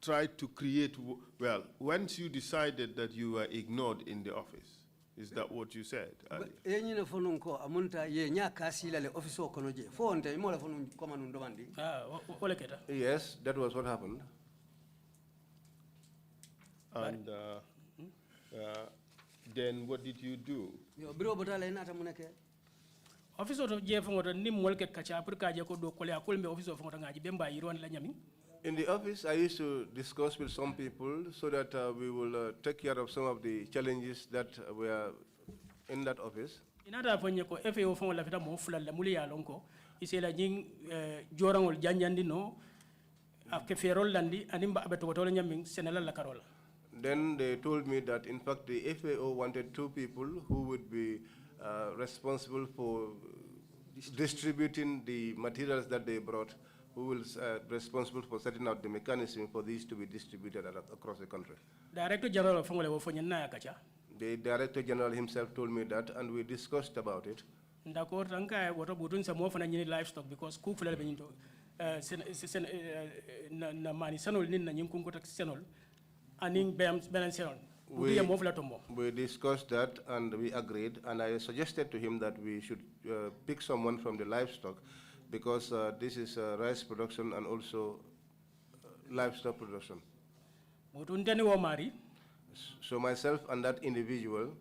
tried to create, well, once you decided that you were ignored in the office, is that what you said? Yes, that was what happened. And then what did you do? Office of Jeff nim molke kacha purka je ko do kole akol me office of ngaji bemba yiron la nyami. In the office, I used to discuss with some people so that we will take care of some of the challenges that were in that office. Inada fonye ko FAO fon la fita mo fulal la muli ya lonko isela jing jorangol janjandi no ak ferol landi animba abeto to nyami senela la karola. Then they told me that in fact the FAO wanted 2 people who would be responsible for distributing the materials that they brought, who will responsible for setting out the mechanism for these to be distributed across the country. Director General of Fongole wo na kacha. The Director General himself told me that, and we discussed about it. D'accord, tanka woto butun sa mo fana nyini livestock because ku fulal be nyinto na mani sanol nin na nyim kunko tak senol aning belen senol. We discussed that and we agreed, and I suggested to him that we should pick someone from the livestock because this is rice production and also livestock production. So myself and that individual,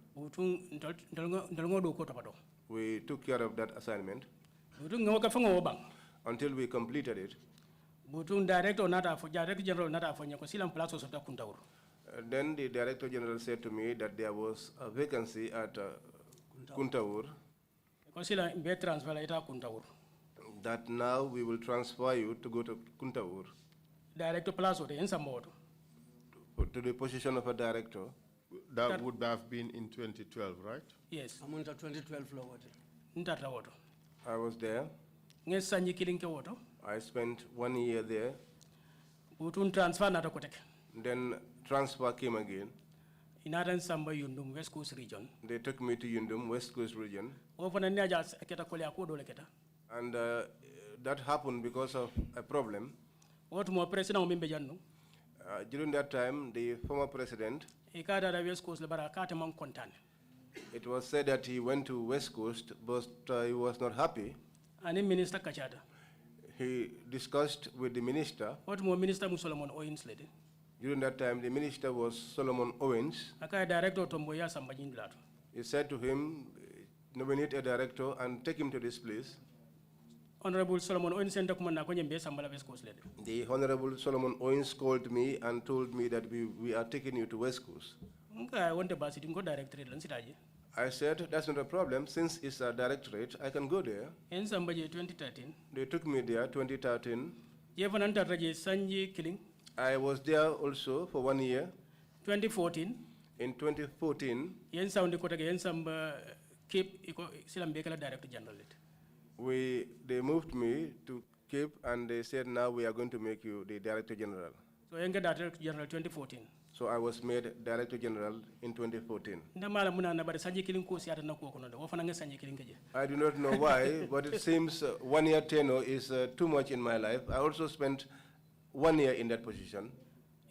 we took care of that assignment until we completed it. Then the Director General said to me that there was a vacancy at Kuntaur, that now we will transfer you to go to Kuntaur, to the position of a director. That would have been in 2012, right? Yes. I'm in 2012. I was there. I spent 1 year there. Then transfer came again. Inaran Samba Yundum, West Coast region. They took me to Yundum, West Coast region. And that happened because of a problem. During that time, the former president, it was said that he went to West Coast, but he was not happy. He discussed with the minister. During that time, the minister was Solomon Owens. He said to him, nominate a director and take him to this place. Honorable Solomon Owens The Honorable Solomon Owens called me and told me that we are taking you to West Coast. I said, that's not a problem. Since it's a directorate, I can go there. In 2013. They took me there 2013. I was there also for 1 year. 2014. In 2014, they moved me to Cape and they said, now we are going to make you the Director General. So you get Director General 2014. So I was made Director General in 2014. I do not know why, but it seems 1 year tenure is too much in my life. I also spent 1 year in that position.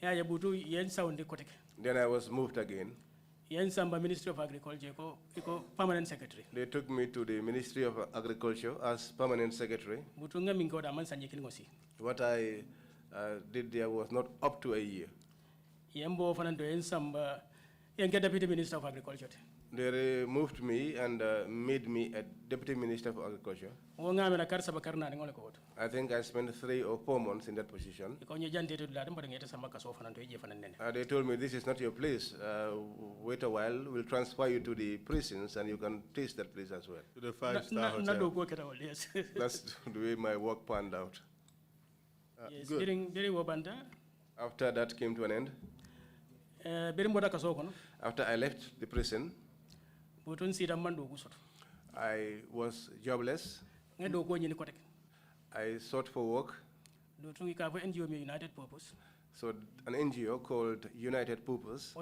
Then I was moved again. Ministry of Agriculture, permanent secretary. They took me to the Ministry of Agriculture as permanent secretary. What I did there was not up to a year. Deputy Minister of Agriculture. They removed me and made me a Deputy Minister of Agriculture. I think I spent 3 or 4 months in that position. They told me, this is not your place. Wait a while, we'll transfer you to the prisons and you can taste that place as well. To the 5-star hotel. Yes. That's the way my work panned out. Yes, good. After that came to an end, after I left the prison, I was jobless. I sought for work. United Purpose. So an NGO called United Purpose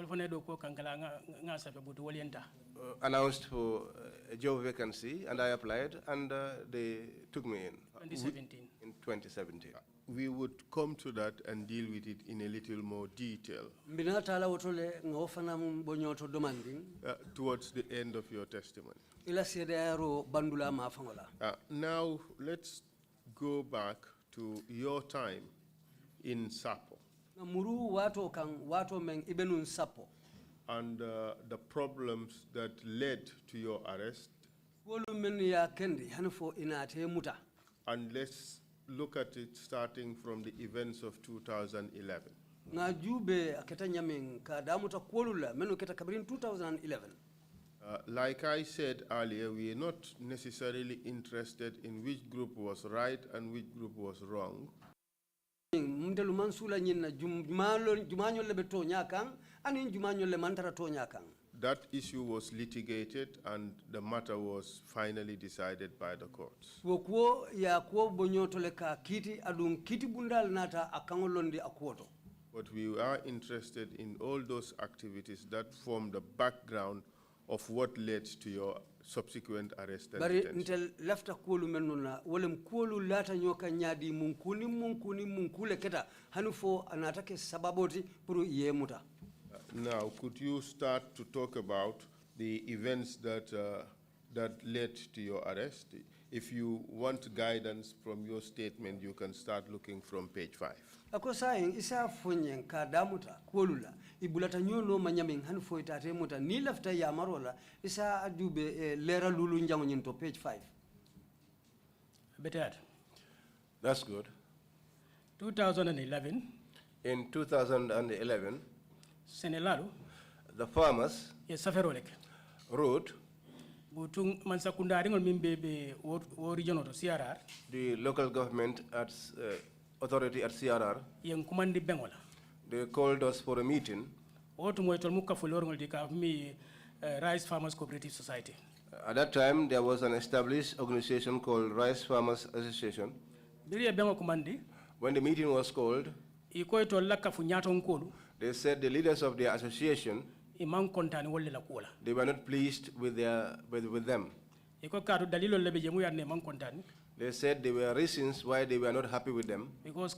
announced for a job vacancy, and I applied, and they took me in. 2017. In 2017. We would come to that and deal with it in a little more detail towards the end of your testimony. Now, let's go back to your time in Sapo and the problems that led to your arrest. And let's look at it starting from the events of 2011. Like I said earlier, we are not necessarily interested in which group was right and which group was wrong. That issue was litigated and the matter was finally decided by the courts. But we are interested in all those activities that form the background of what led to your subsequent arrest and detention. Now, could you start to talk about the events that that led to your arrest? If you want guidance from your statement, you can start looking from page 5. Ako saying isa fonyen ka damuta kolula ibulata nyono manyaming han foita remuta ni lafta ya marola isa adube lera lulu njango nyinto page 5. Better. That's good. 2011. In 2011, Senelalu, the farmers wrote butung mansakundari ngol mimbe o region to CRR, the local government at authority at CRR. Yang kumandi bengola. They called us for a meeting. Otu moitol muka folor ngol dika mi Rice Farmers Cooperative Society. At that time, there was an established organization called Rice Farmers Association. When the meeting was called, they said the leaders of the association, they were not pleased with them. They said there were reasons why they were not happy with them. Because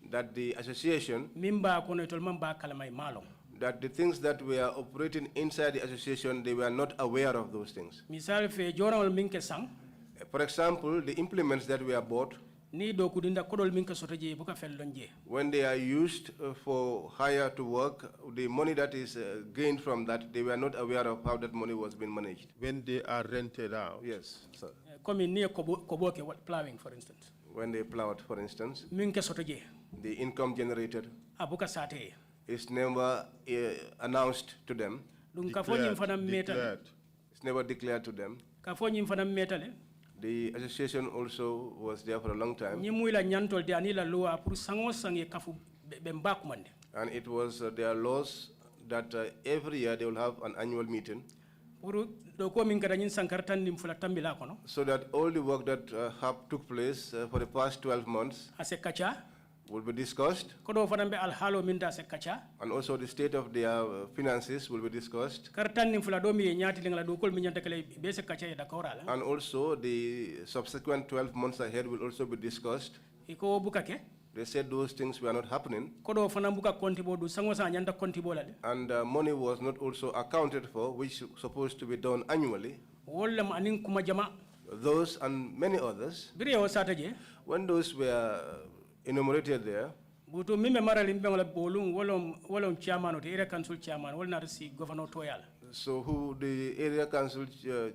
that the association, that the things that were operating inside the association, they were not aware of those things. For example, the implements that were bought, when they are used for hire to work, the money that is gained from that, they were not aware of how that money was being managed. When they are rented out? Yes, sir. Near plowing, for instance. When they plowed, for instance, the income generated is never announced to them. Declared. It's never declared to them. The association also was there for a long time. And it was their laws that every year they will have an annual meeting, so that all the work that took place for the past 12 months will be discussed, and also the state of their finances will be discussed, and also the subsequent 12 months ahead will also be discussed. They said those things were not happening, and money was not also accounted for, which was supposed to be done annually. Those and many others, when those were enumerated there, so who the area council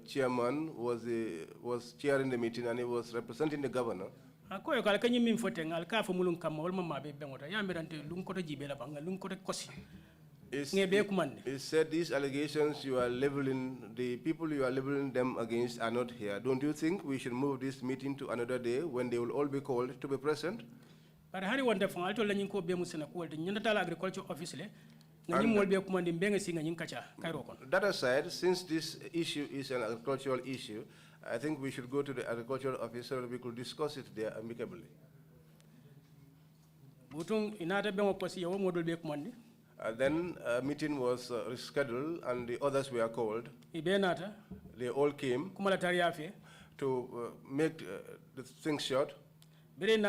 chairman was chairing the meeting, and he was representing the governor. He said these allegations you are leveling, the people you are leveling them against are not here. Don't you think we should move this meeting to another day when they will all be called to be present? But Harry won't have found agriculture office. That aside, since this issue is an agricultural issue, I think we should go to the agricultural officer and we could discuss it there amicably. Then a meeting was rescheduled and the others were called. They all came to make the things short. When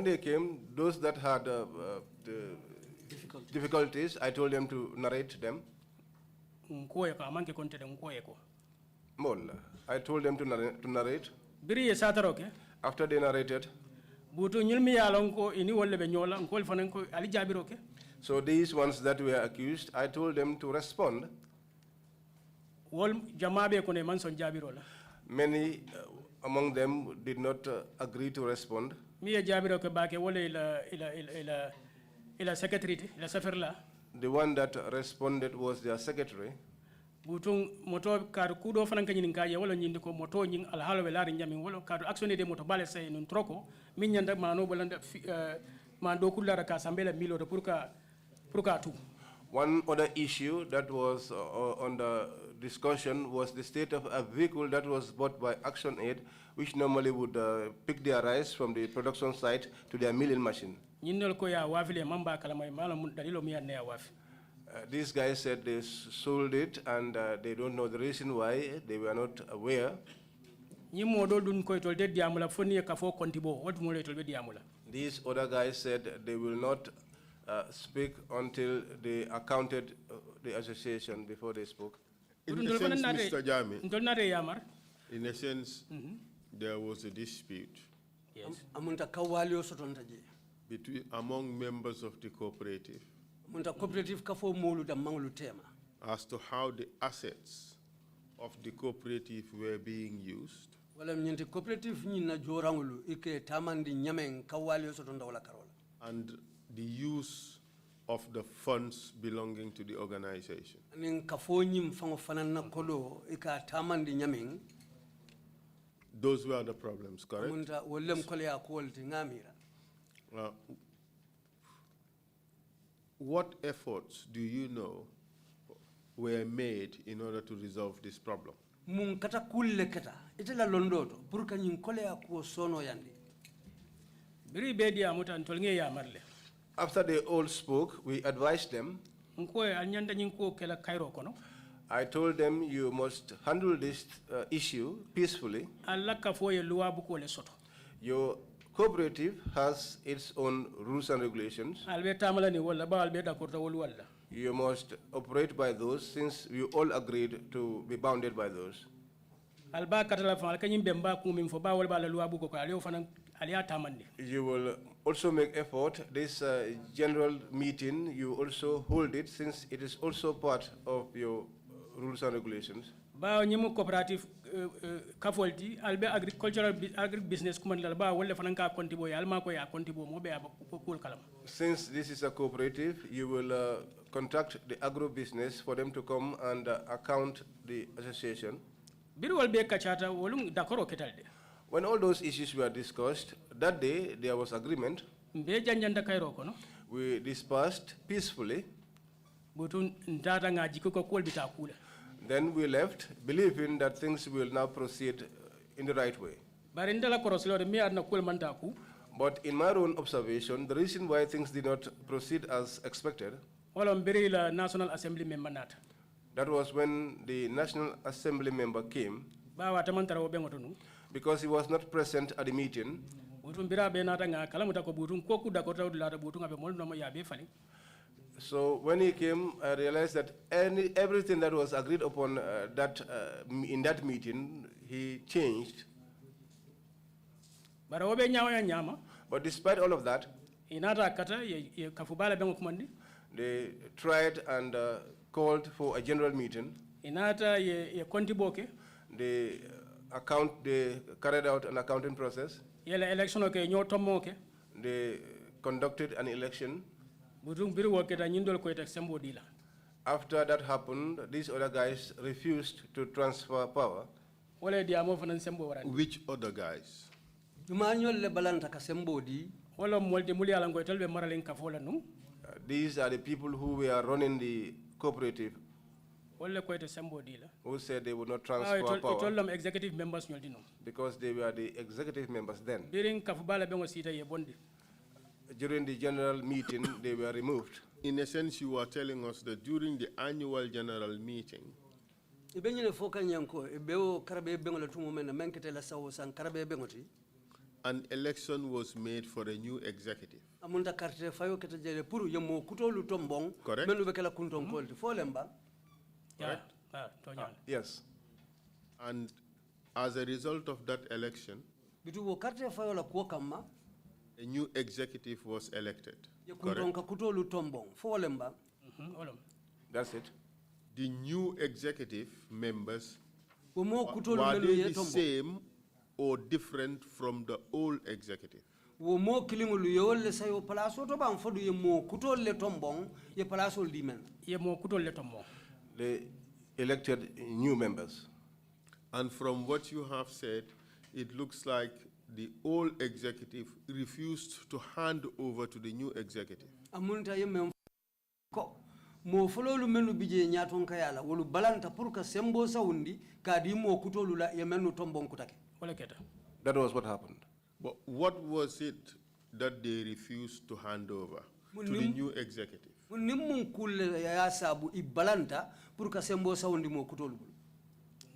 they came, those that had the difficulties, I told them to narrate them. I told them to narrate. After they narrated, so these ones that were accused, I told them to respond. Many among them did not agree to respond. The one that responded was their secretary. Moto kadu kudo fanan kanyin kaye wala nyindi ko moto nyin alhalo welari nyami wala kadu action de moto bale say nun troko min nyanda mano bolanda mando kullara ka sambela milo de pour ka tu. One other issue that was under discussion was the state of a vehicle that was bought by Action Aid, which normally would pick their rice from the production site to their milling machine. These guys said they sold it and they don't know the reason why. They were not aware. These other guys said they will not speak until they accounted the association before they spoke. In a sense, Mr. Jammeh, in a sense, there was a dispute among members of the cooperative as to how the assets of the cooperative were being used. And the use of the funds belonging to the organization. Those were the problems, correct? What efforts do you know were made in order to resolve this problem? After they all spoke, we advised them. I told them you must handle this issue peacefully. Your cooperative has its own rules and regulations. You must operate by those since we all agreed to be bounded by those. You will also make effort. This general meeting, you also hold it since it is also part of your rules and regulations. Cooperative agricultural business since this is a cooperative, you will contact the agro business for them to come and account the association. When all those issues were discussed, that day there was agreement. We dispersed peacefully. Then we left, believing that things will now proceed in the right way. But in my own observation, the reason why things did not proceed as expected, that was when the National Assembly member came, because he was not present at the meeting. So when he came, I realized that everything that was agreed upon in that meeting, he changed. But despite all of that, they tried and called for a general meeting. They carried out an accounting process. They conducted an election. After that happened, these other guys refused to transfer power. Which other guys? These are the people who were running the cooperative. who said they would not transfer I power told them executive members because they were the executive members then. during Kafubala Bengo Sita Yebondi. During the general meeting, they were removed. In a sense, you are telling us that during the annual general meeting, an election was made for a new executive. Correct? Yes. And as a result of that election, a new executive was elected. Correct? That's it. The new executive members, were they the same or different from the old executive? They elected new members. And from what you have said, it looks like the old executive refused to hand over to the new executive. Mo fololu menu bije nyaton kayala wolu balanta pour ka sembo sawundi kadi mo kutolu la yemenu tombon kutake wala keta. That was what happened. But what was it that they refused to hand over to the new executive? Nimun kulle ya sabu ibalanta pour ka sembo sawundi mo kutolu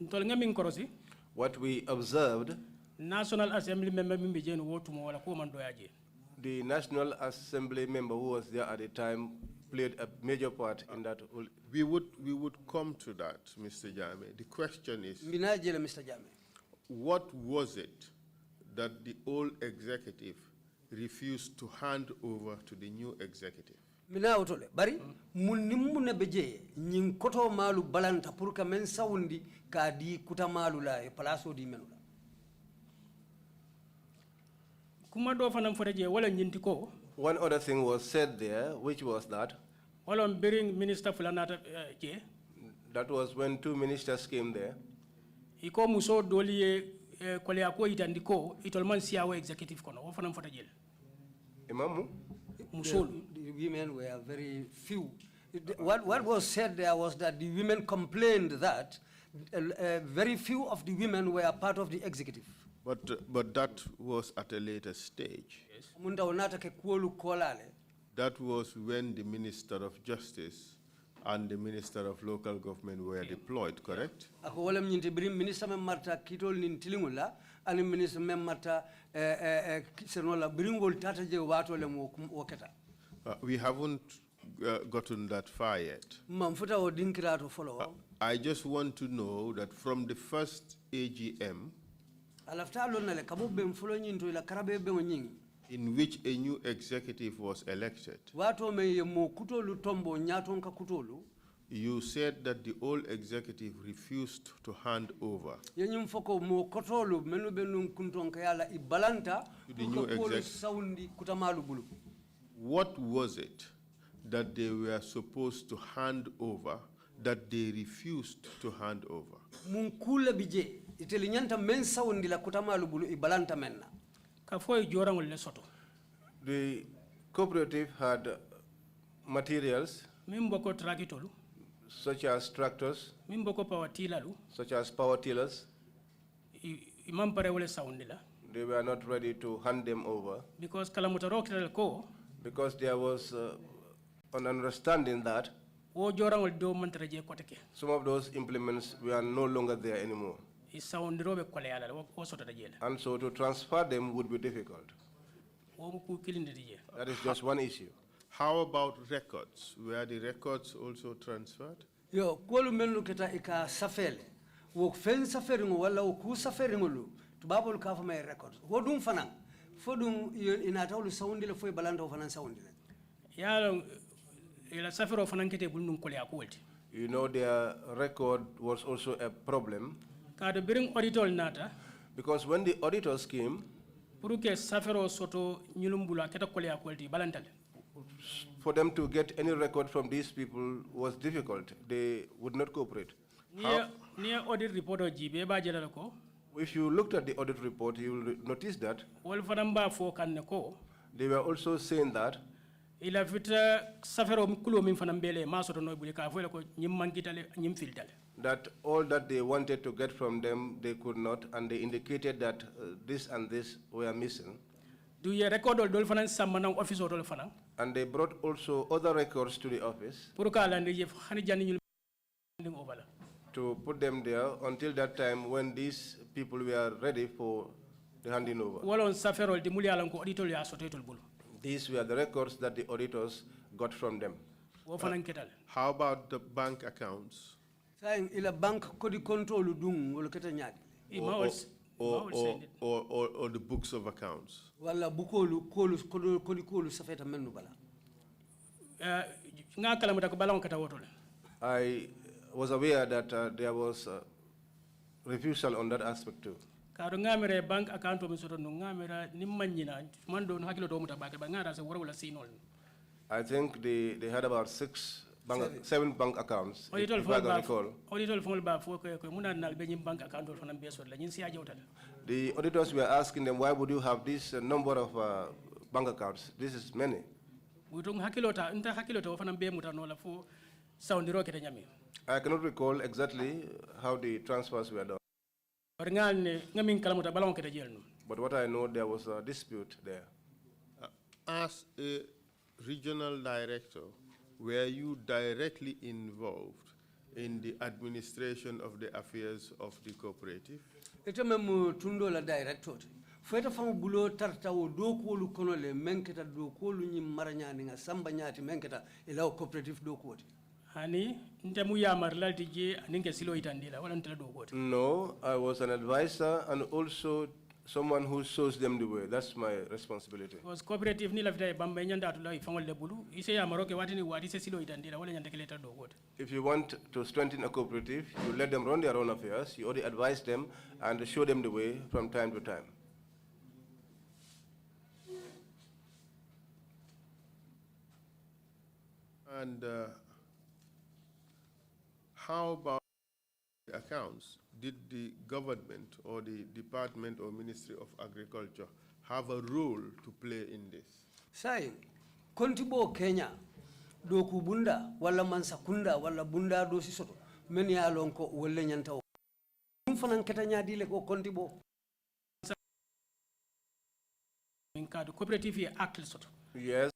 ntol ngamin korosi what we observed, National Assembly member mimbe no wotu mo wala ko man doyaje. The National Assembly member who was there at the time played a major part in that. We would come to that, Mr. Jammeh. The question is, Mr. Jammeh, what was it that the old executive refused to hand over to the new executive? Mina otole bari munimmu na beje nyin koto malu balanta pour ka men sawundi ka di kuta malu la e palaso di menula. Kuma do fanam foreje wala nyinti ko. One other thing was said there, which was that Minister Fulanata that was when two ministers came there. Iko muso doli kole ako itandiko itolman siawe executive kono wo fanam fota jel. Imamu the women were very few. What was said there was that the women complained that very few of the women were part of the executive. But that was at a later stage. Yes. That was when the Minister of Justice and the Minister of Local Government were deployed, correct? Minister Marta Kitol Nintilingula and Minister Marta Senola tata je wato le waketa. We haven't gotten that far yet. I just want to know that from the first AGM, in which a new executive was elected, you said that the old executive refused to hand over to the new executive. What was it that they were supposed to hand over that they refused to hand over? The cooperative had materials such as tractors, such as power tillers. They were not ready to hand them over because there was an understanding that some of those implements were no longer there anymore. And so to transfer them would be difficult. That is just one issue. How about records? Were the records also transferred? Yo, kwelu menu keta ika safele. Wo fen saferingo wala wo ku saferingo tubabol ka fama records. Wodum fanan. Fodum inatawlu saundi le foi balanda fanan saundi le. Ya ila safero fanan kete bulnum kole akwolti. You know their record was also a problem. Kada bring auditor nata. Because when the auditors came, for them to get any record from these people was difficult. They would not cooperate. Audit report if you looked at the audit report, you will notice that they were also saying that ila fita safero kulo min fana mbele ma soto no buli ka fo ko nyim mankitale nyim filtale that all that they wanted to get from them they could not, and they indicated that this and this were missing. Do you record all dol fana samana office dol fana? And they brought also other records to the office to put them there until that time when these people were ready for the handing over. These were the records that the auditors got from them. How about the bank accounts? Ila bank kodi control dung wala keta nyadi. Or the books of accounts. Wala bukolu kolu safeta menu bala. I was aware that there was refusal on that aspect too. Bank account I think they had about 7 bank accounts, if I can recall. The auditors were asking them, why would you have this number of bank accounts? This is many. I cannot recall exactly how the transfers were done. But what I know, there was a dispute there. As a regional director, were you directly involved in the administration of the affairs of the cooperative? Memu tundo la director. Feta fangu bulo tarta wo dokolu kono le menketa dokolu nyi maranyani nga samba nyati menketa ila cooperative dokoti. Hani ntemu ya marlalti je aninge silo itandila wala ntela dokoti. No, I was an advisor and also someone who shows them the way. That's my responsibility. Was cooperative ni la vita bamba nyanda atula ifangol le bulu ise ya maroke watini wati se silo itandila wala nyanda keleta dokoti. If you want to strengthen a cooperative, you let them run their own affairs, you only advise them and show them the way from time to time. And how about the accounts? Did the government or the Department or Ministry of Agriculture have a role to play in this? Sai, kontibo Kenya, do kubunda, wala mansakunda, wala bunda do sisoto, meni alonko wale nyanta. Mfanan ketanya dile ko kontibo. Minka do cooperative act soto. Yes.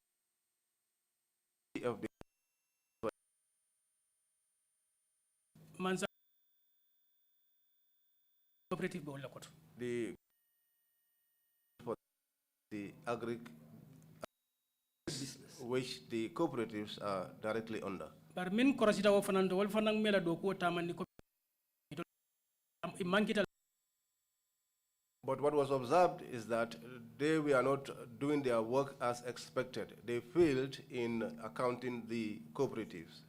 Of the Mansa cooperative bo la koto. The agri business which the cooperatives are directly under. Bar min korosita wo fanando wol fanang mela do ko tamani ko mankita. But what was observed is that they were not doing their work as expected. They failed in accounting the cooperatives.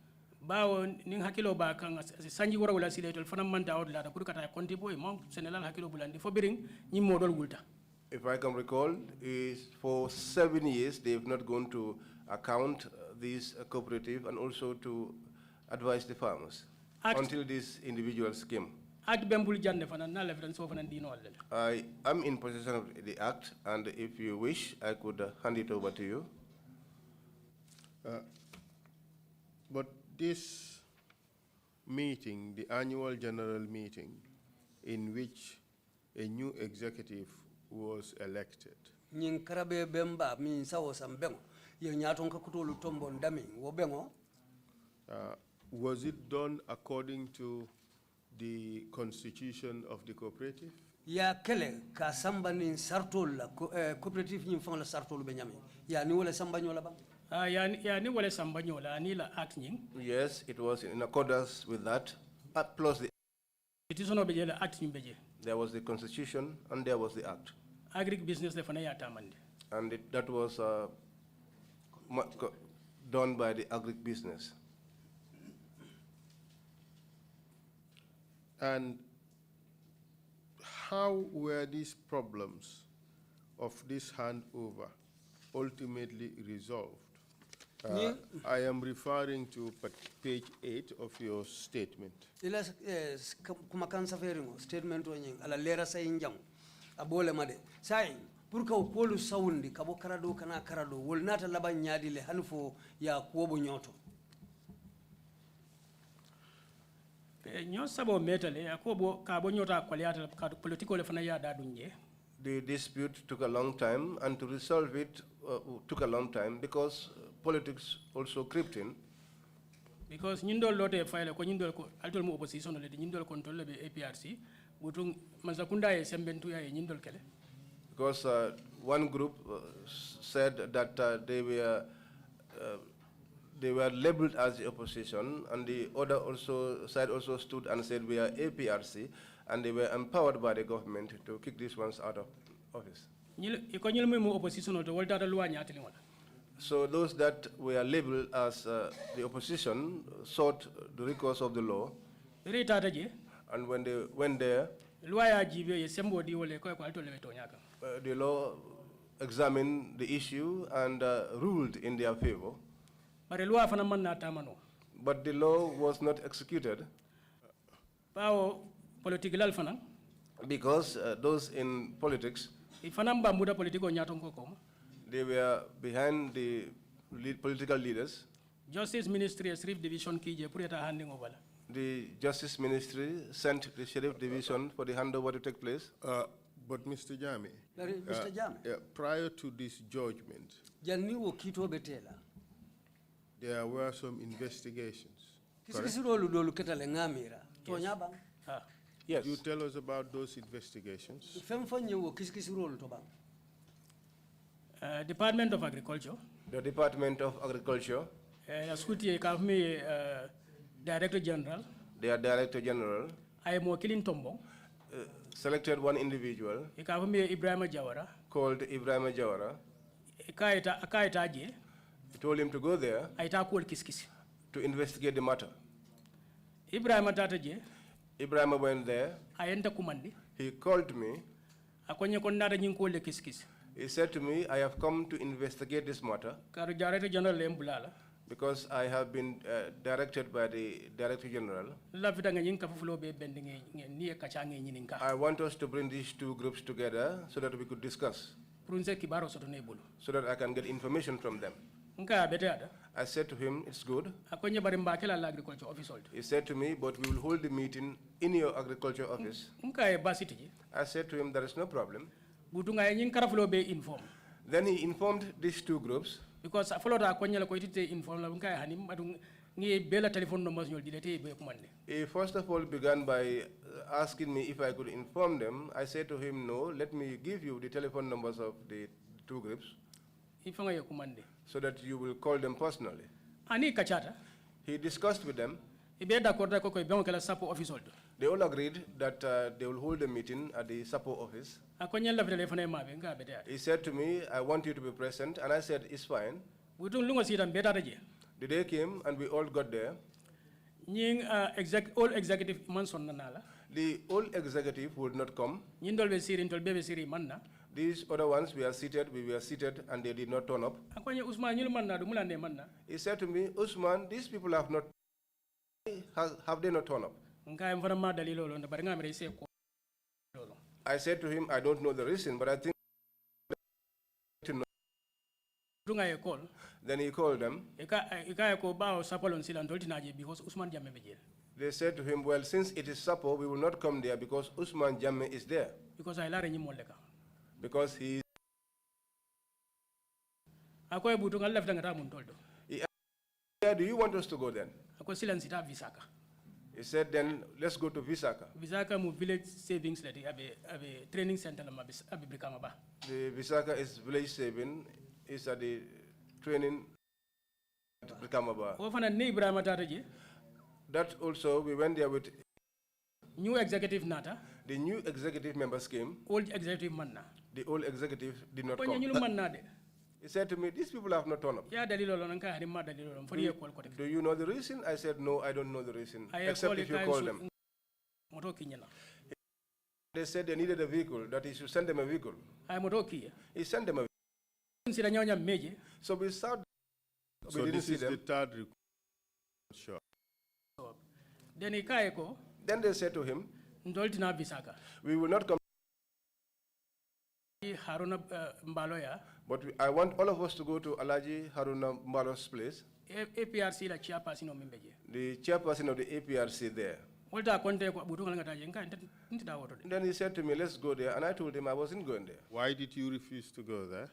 Bawo ning hakilo ba kan sanji wora wala siletol fanam manta odla da pour kata konti boy mon senelal hakilo bulandi fo biring ñi modol gulta. If I can recall, is for 7 years they've not gone to account these cooperative and also to advise the farmers until this individuals came. I am in possession of the act, and if you wish, I could hand it over to you. But this meeting, the annual general meeting, in which a new executive was elected, was it done according to the constitution of the cooperative? Ya kele ka samba ni sartol la cooperative ni fang la sartol benyami ya ni wala samba nyola ba ya ni wala samba nyola ni la act nying. Yes, it was in accordance with that, plus the it is no beje la act nying beje. There was the constitution and there was the act. Agric business le fana ya tamande. And that was done by the agric business. And how were these problems of this handover ultimately resolved? I am referring to page 8 of your statement. Ila kuma kan safari mo statement o nying ala lera say njang abole made say pour ka kolu sawundi kabo karado kana karado wol nata laban nyaadi le hanfo ya kuobo nyoto nyo sabo metale akobo ka bo nyota kwaliata ka politiko le fana ya dadunje. The dispute took a long time, and to resolve it took a long time because politics also crept in. Because nyindol lote file ko nyindol ko altol mo opposition le nyindol control be APRC butung mazakunda e sembentu ya nyindol kele. Because one group said that they were labeled as the opposition, and the other side also stood and said we are APRC, and they were empowered by the government to kick these ones out of office. So those that were labeled as the opposition sought the recourse of the law, and when they went there, the law examined the issue and ruled in their favor. But the law was not executed because those in politics, they were behind the political leaders. Justice Ministry Sheriff Division handing over. The Justice Ministry sent the Sheriff Division for the handover to take place. But Mr. Jammeh, Mr. Jammeh, prior to this judgment, there were some investigations. Yes. You tell us about those investigations. Department of Agriculture. The Department of Agriculture. Director General. Their Director General. I am Wakilin Tombo. Selected one individual. Ibrahim Jawara. Called Ibrahim Jawara. He told him to go there to investigate the matter. Ibrahim went there. He called me. He said to me, I have come to investigate this matter because I have been directed by the Director General. I want us to bring these two groups together so that we could discuss, so that I can get information from them. I said to him, it's good. He said to me, but we will hold the meeting in your agriculture office. I said to him, there is no problem. Then he informed these two groups. Because I followed He first of all began by asking me if I could inform them. I said to him, no, let me give you the telephone numbers of the two groups so that you will call them personally. He discussed with them. They all agreed that they will hold a meeting at the SAPO office. He said to me, I want you to be present, and I said, it's fine. The day came, and we all got there. All executive The old executive would not come. These other ones we were seated, and they did not turn up. He said to me, Ousman, these people have they not turned up? I said to him, I don't know the reason, but I think to know. Then he called them. They said to him, well, since it is SAPO, we will not come there because Ousman Jammeh is there. Because he is. He asked, where do you want us to go then? He said, then let's go to Visaka. Visaka mu village savings lady abe training center la abe Brikama. The Visaka is village saving, is at the training at Brikama. That also we went there with new executive nata. The new executive members came. Old executive manna. The old executive did not come. He said to me, these people have not turned up. Do you know the reason? I said, no, I don't know the reason, except if you call them. They said they needed a vehicle, that he should send them a vehicle. He sent them a vehicle. So we saw. So this is the third request. Sure. Then they said to him, we will not come Haruna Mbaloya. But I want all of us to go to Alaji Haruna Mbalo's place. APRC la chairperson membeje. The chairperson of the APRC there. Then he said to me, let's go there. And I told him I wasn't going there. Why did you refuse to go there?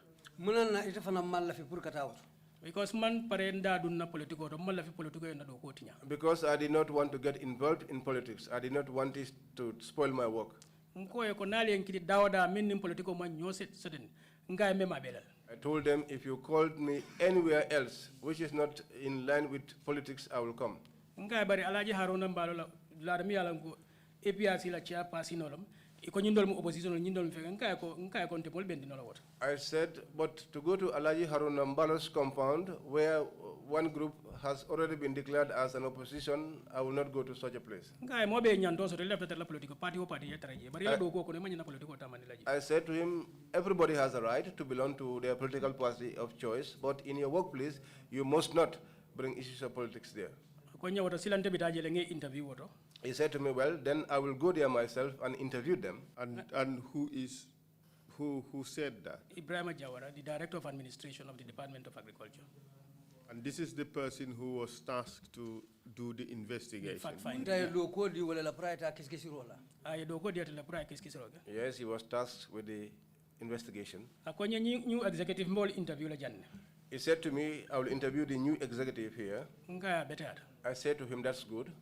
Because man parenda dunna politiko to mala fi politiko ena do kotinya. Because I did not want to get involved in politics. I did not want it to spoil my work. Nko e ko nali en kiti dawda min nim politiko man nyoset seden nga me mabelal. I told them, if you called me anywhere else which is not in line with politics, I will come. Nga bari Alaji Haruna Mbalo la mi ala ko APRC la chia pasinolam iko nyindol mu opposition nyindol fe nga ko te pol bendi no la wota. I said, but to go to Alaji Haruna Mbalo's compound where one group has already been declared as an opposition, I will not go to such a place. I said to him, everybody has a right to belong to their political party of choice, but in your workplace, you must not bring issues of politics there. He said to me, well, then I will go there myself and interview them. And who said that? Ibrahim Jawara, the Director of Administration of the Department of Agriculture. And this is the person who was tasked to do the investigation. Yes, he was tasked with the investigation. New executive interview. He said to me, I will interview the new executive here. I said to him, that's good.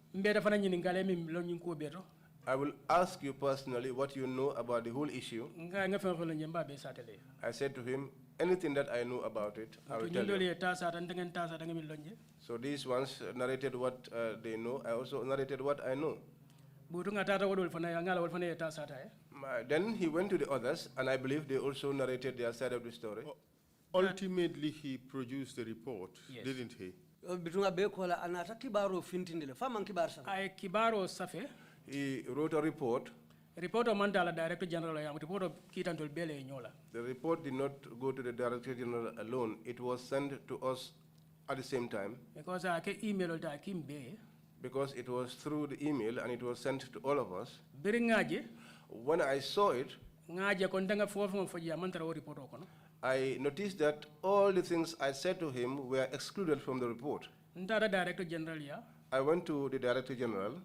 I will ask you personally what you know about the whole issue. I said to him, anything that I know about it, I will tell you. So these ones narrated what they know. I also narrated what I know. Then he went to the others, and I believe they also narrated their side of the story. Ultimately, he produced the report, didn't he? He wrote a report. Report of Mandala Director General, report of Kitantul Bele Nyola. The report did not go to the Director General alone. It was sent to us at the same time. Because I can email Kimbe. Because it was through the email and it was sent to all of us. When I saw it, I noticed that all the things I said to him were excluded from the report. Director General, I went to the Director General.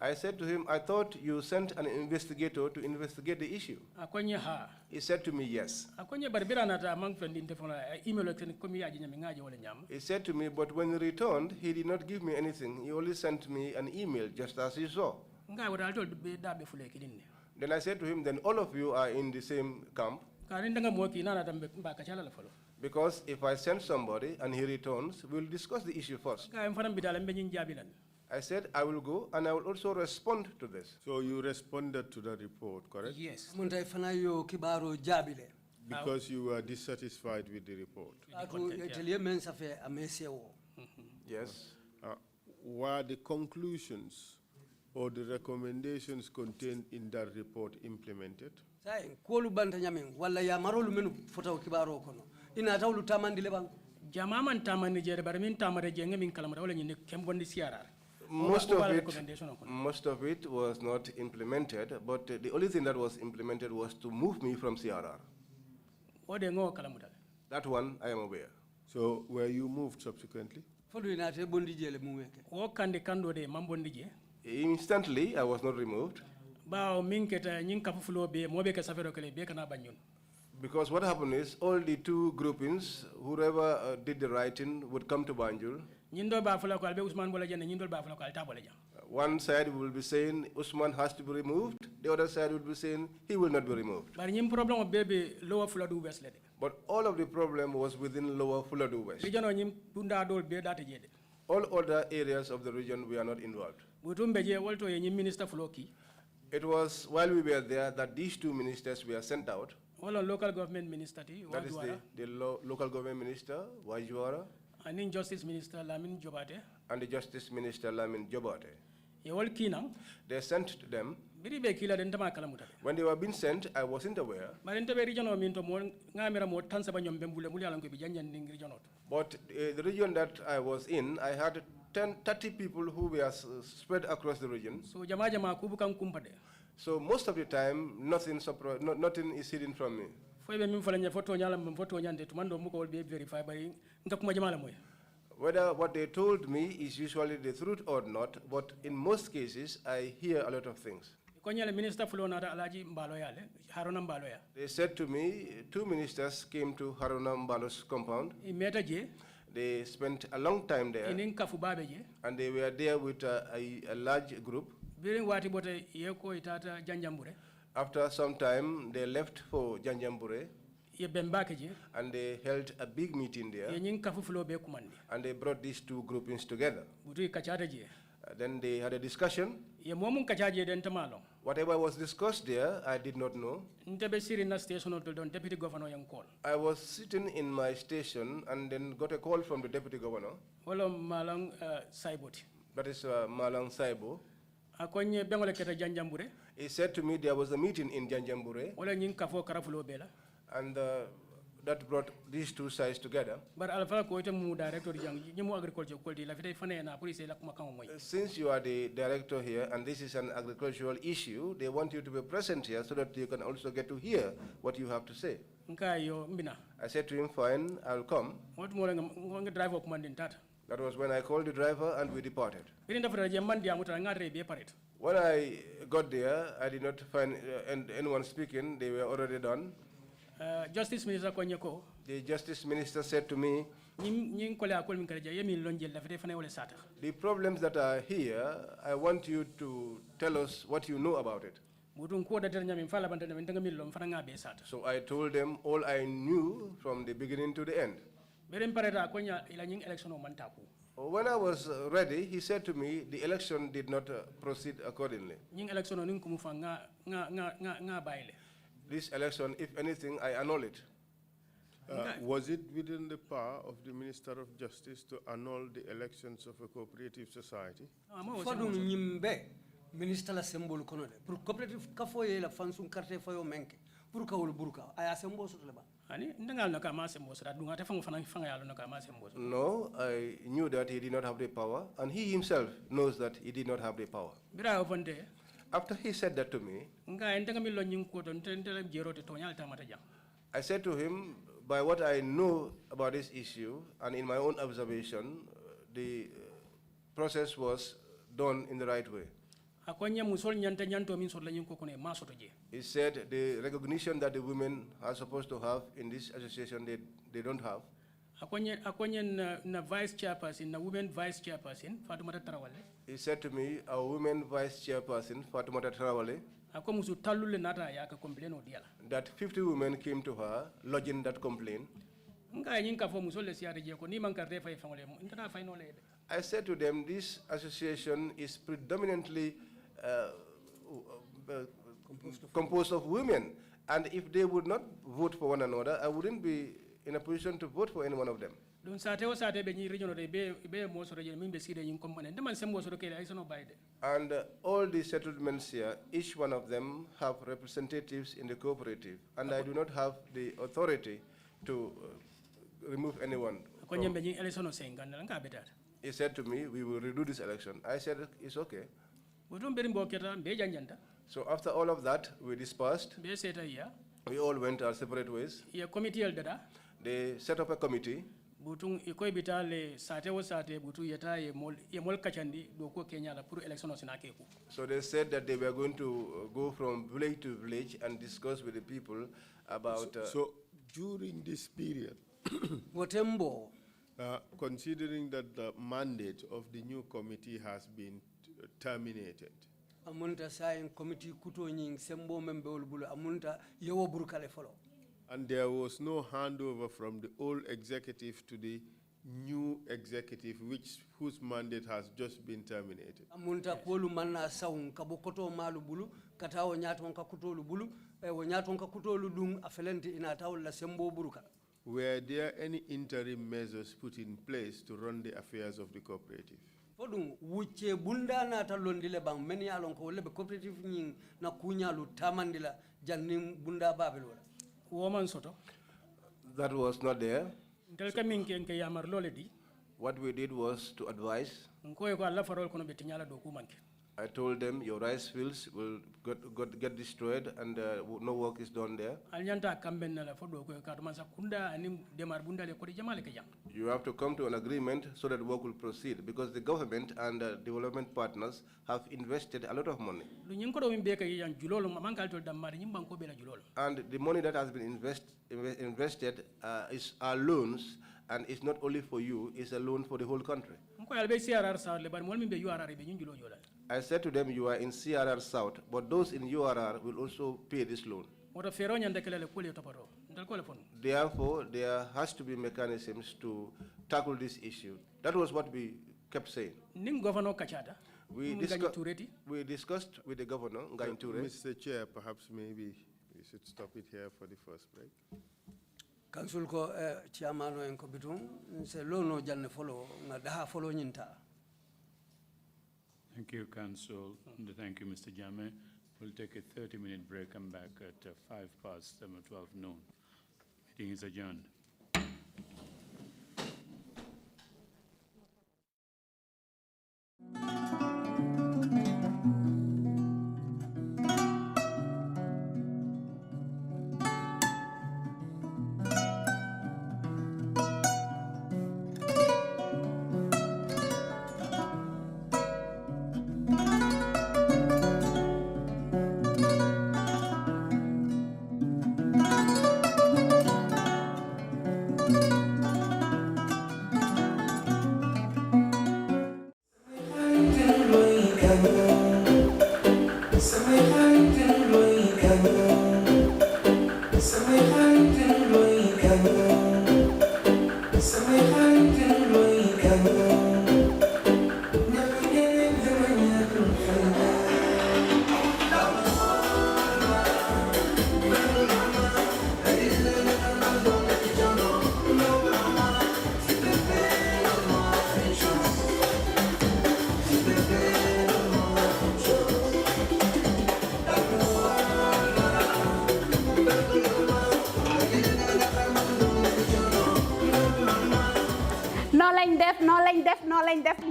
I said to him, I thought you sent an investigator to investigate the issue. He said to me, yes. He said to me, but when he returned, he did not give me anything. He only sent me an email, just as you saw. Then I said to him, then all of you are in the same camp. Because if I send somebody and he returns, we'll discuss the issue first. I said, I will go and I will also respond to this. So you responded to the report, correct? Yes. Because you were dissatisfied with the report. Yes. Were the conclusions or the recommendations contained in that report implemented? Most of it was not implemented, but the only thing that was implemented was to move me from CRR. That one I am aware. So were you moved subsequently? Instantly, I was not removed. Because what happened is, all the two groupings, whoever did the writing would come to Banjul. One side will be saying Ousman has to be removed. The other side will be saying he will not be removed. But all of the problem was within Lower Fuladu West. All other areas of the region were not involved. It was while we were there that these two ministers were sent out. Local government minister, that is the local government minister, Wajwara, and the Justice Minister Lamin Jobate. And the Justice Minister Lamin Jobate. They sent to them. When they were being sent, I wasn't aware. But the region that I was in, I had 30 people who were spread across the region. So most of the time, nothing is hidden from me. Whether what they told me is usually the truth or not, but in most cases, I hear a lot of things. They said to me, 2 ministers came to Haruna Mbalo's compound. They spent a long time there, and they were there with a large group. After some time, they left for Janjambure, and they held a big meeting there, and they brought these 2 groupings together. Then they had a discussion. Whatever was discussed there, I did not know. I was sitting in my station and then got a call from the deputy governor. That is Malang Saibo. He said to me there was a meeting in Janjambure, and that brought these 2 sides together. Since you are the director here and this is an agricultural issue, they want you to be present here so that you can also get to hear what you have to say. I said to him, fine, I'll come. That was when I called the driver and we departed. When I got there, I did not find anyone speaking. They were already done. Justice Minister Konyeko. The Justice Minister said to me, the problems that are here, I want you to tell us what you know about it. So I told them all I knew from the beginning to the end. When I was ready, he said to me, the election did not proceed accordingly. This election, if anything, I annul it. Was it within the power of the Minister of Justice to annul the elections of a cooperative society? Minister la symbol kono de pour cooperative kafo ye la fansum carte fayo menke pour kawul burka aya symbol soto leba ani ndangal na kama symbol sura dunga te fanga yalo na kama symbol. No, I knew that he did not have the power, and he himself knows that he did not have the power. After he said that to me, I said to him, by what I know about this issue and in my own observation, the process was done in the right way. He said the recognition that the women are supposed to have in this association, they don't have. Vice chairperson, na women vice chairperson, Fatoumata Tarawale. He said to me, a women vice chairperson, Fatoumata Tarawale, that 50 women came to her, lodging that complaint. I said to them, this association is predominantly composed of women, and if they would not vote for one another, I wouldn't be in a position to vote for any one of them. And all the settlements here, each one of them have representatives in the cooperative, and I do not have the authority to remove anyone. He said to me, we will redo this election. I said, it's okay. So after all of that, we dispersed. We all went our separate ways. They set up a committee. So they said that they were going to go from village to village and discuss with the people about... So during this period, considering that the mandate of the new committee has been terminated, and there was no handover from the old executive to the new executive, whose mandate has just been terminated. Were there any interim measures put in place to run the affairs of the cooperative? That was not there. What we did was to advise. I told them your rice fields will get destroyed and no work is done there. You have to come to an agreement so that work will proceed because the government and development partners have invested a lot of money. And the money that has been invested is our loans, and it's not only for you, it's a loan for the whole country. I said to them, you are in CRR South, but those in URR will also pay this loan. Therefore, there has to be mechanisms to tackle this issue. That was what we kept saying. We discussed with the governor, Mr. Chair, perhaps maybe we should stop it here for the first break. Council ko chairman en ko bitum se lono janne follow na daha follow nyinta. Thank you, Council, and thank you, Mr. Jammeh. We'll take a 30-minute break and back at 12 noon. Meeting is adjourned.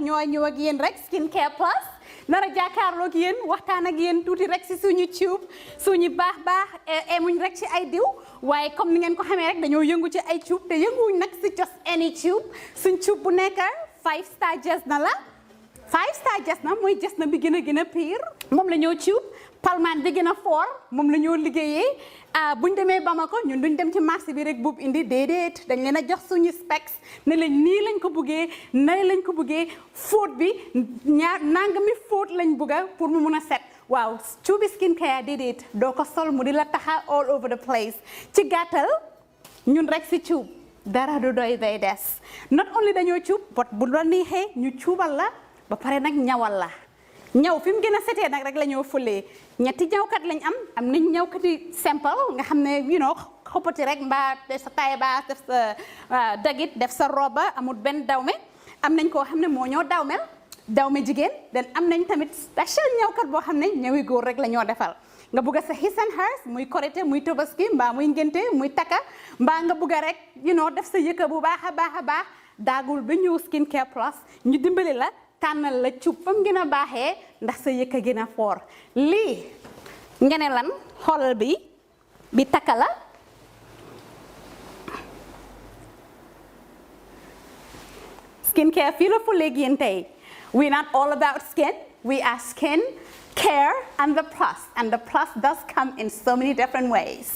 ñoo ñëw ak yéen rek skincare plus nara jàkkaarloo ak yéen waxtaan ak yéen tuuti rek si suñu tube suñu baax emuñ rek ci ay diw waaye comme ni ngeen ko xamee rek dañoo yëngu ci ay tube te yënguwuñ nag si just any tube suñ tube bu nekk 5 star jesna la 5 star jesna mooy jesna bi gën a pire moom la ñoo tube palmaan bi gën a fort moom la ñoo liggéeyee buñ demee Bamako ñun duñ dem ci marché bi rek buub indi déedéet dañ leen a jox suñu specs ne leen nii lañ ko buggee nay lañ ko buggee fóot bi nangami fóot lañ bugga pour mu mun a set waaw cuubi skincare déedéet doo ko sol mu di la taxa all over the place ci gàttal ñun rek si cuub dara du doy day des not only dañoo cuub but bu la neexee ñu cuubal la ba pare nag ñawal la ñaw fi mu gën a setee nag rek la ñoo fulee ñetti ñawkat lañ am nañ ñawkati simple nga xam ne xoppati rek mbaa def sa taille basse def sa dagit def sa roba amul benn dawme am nañ koo xam ne moo ñoo dawme jigéen den am nañ tamit special ñawkat boo xam ne ñawi góor rek la ñoo defal nga bugg sa his and hers muy korité muy tobaski mbaa muy ngénte muy takka mbaa nga bugg rek def sa yëkka bu baax a baax daagul ba ñëw skincare plus ñu dimbali la tànnal la cuub fam gën a baaxee ndax sa yëkka gën a foor lii ngene lan xoolal bi takka la skincare fii la fu léegi yéen tey we're not all about skin we are skin care and the plus does come in so many different ways.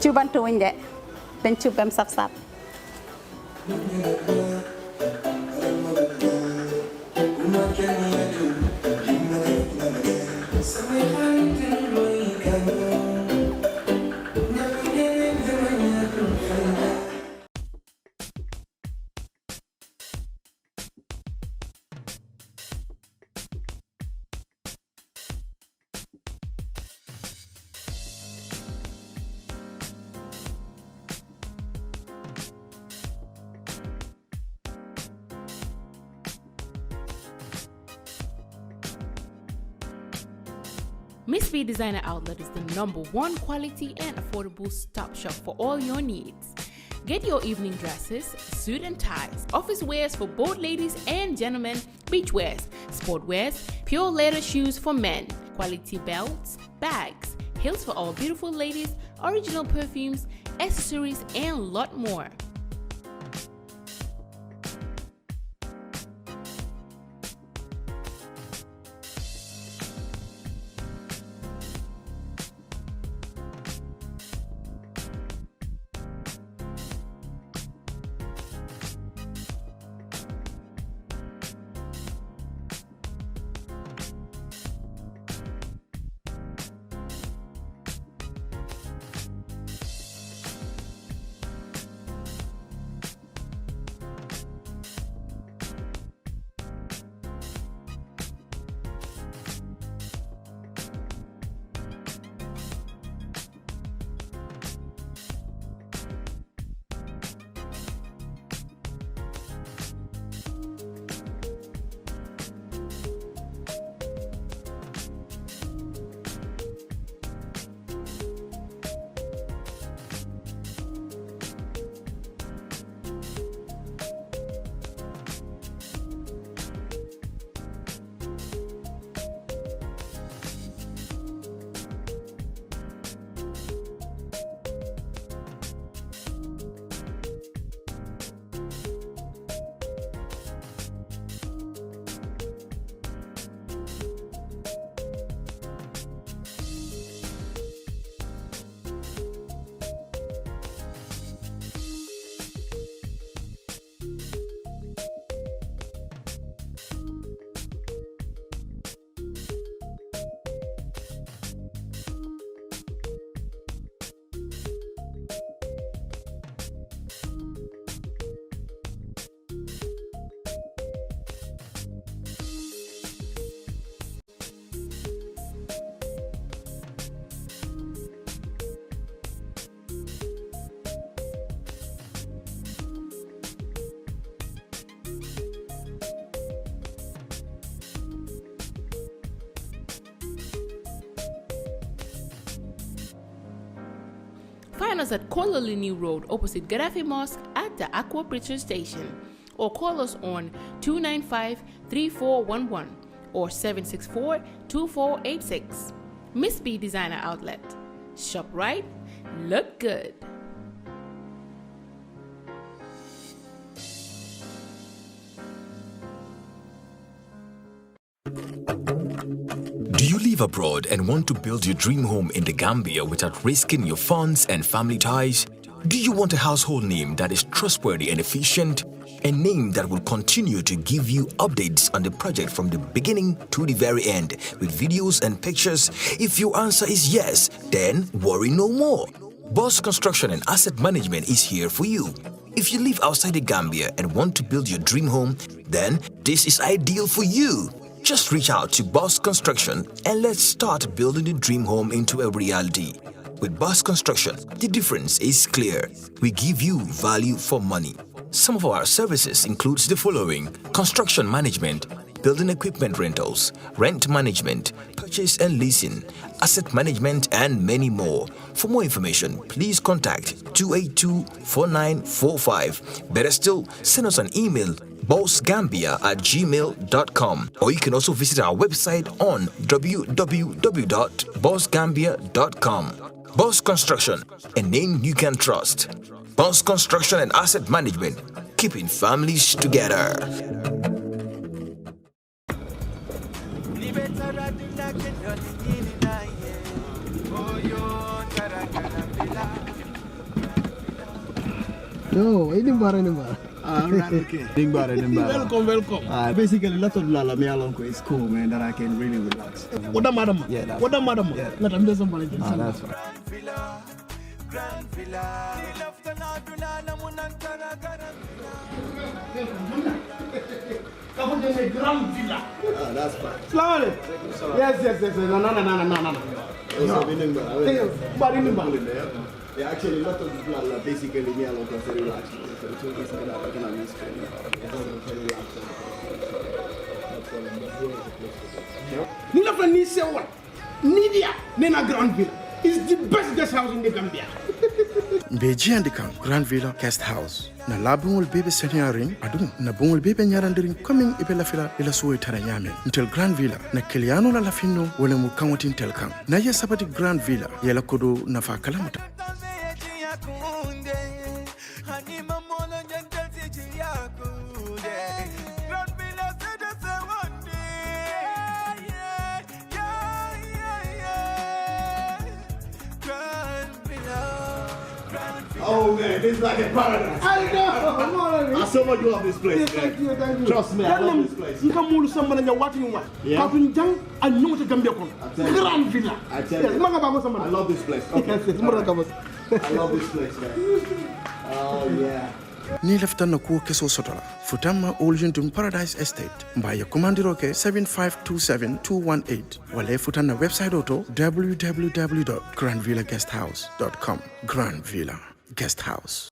Cubantu wuñ de dañ cub bam saf-saf. Miss B Designer Outlet is the #1 quality and affordable stop shop for all your needs. Get your evening dresses, suit and ties, office wears for both ladies and gentlemen, beach wears, sport wears, pure leather shoes for men, quality belts, bags, heels for all beautiful ladies, original perfumes, accessories, and a lot more. Find us at Kololini Road opposite Gaddafi Mosque at the Aqua Bridge Station, or call us on 295-3411 or 764-2486. Miss B Designer Outlet. Shop right, look good. Do you live abroad and want to build your dream home in the Gambia without risking your funds and family ties? Do you want a household name that is trustworthy and efficient? A name that will continue to give you updates on the project from the beginning to the very end with videos and pictures? If your answer is yes, then worry no more. Boss Construction and Asset Management is here for you. If you live outside the Gambia and want to build your dream home, then this is ideal for you. Just reach out to Boss Construction and let's start building the dream home into a reality. With Boss Construction, the difference is clear. We give you value for money. Some of our services includes the following: construction management, building equipment rentals, rent management, purchase and leasing, asset management, and many more. For more information, please contact 282-4945. Better still, send us an email, bossgambia@gmail.com, or you can also visit our website on www.bossgambia.com. Boss Construction, a name you can trust. Boss Construction and Asset Management, keeping families together. No, ini bara. Okay. Welcome. Basically, lot of lala me along is cool, man. That I can really relax. What the madam? Yeah, what the madam? Yeah. Let them do somebody. That's right. Grand villa. That's fine. Slowly. Yes. No. Yeah, actually, a lot of people are basically me alone because they relax. So it's always like that. I can understand. Nina Fanny say what? Nidia, Nena Grand Villa is the best guest house in the Gambia. Beji and the Grand Villa Guest House. Na labung will baby senyaring adu na bung will baby nyarandiring coming ipela fila ila suwe taranyame until Grand Villa na kiliano la lafino wale mukawati intel kam na ye sabati Grand Villa yela kodo na fa kalamuta. Oh man, this is like a paradise. I know. I so much love this place. Yes, thank you. Trust me, I love this place. You come to someone and you're watching what? Kapin jang and you want to Gambia kon. Grand Villa. I tell you. I love this place. Okay. I love this place, man. Oh yeah. Ni leftan na kuo keso sotola. Futama Oljuntum Paradise Estate. Mbaya Kumandiroke 7527-218. Wale futan na website auto www.grandvillaguesthouse.com. Grand Villa Guest House.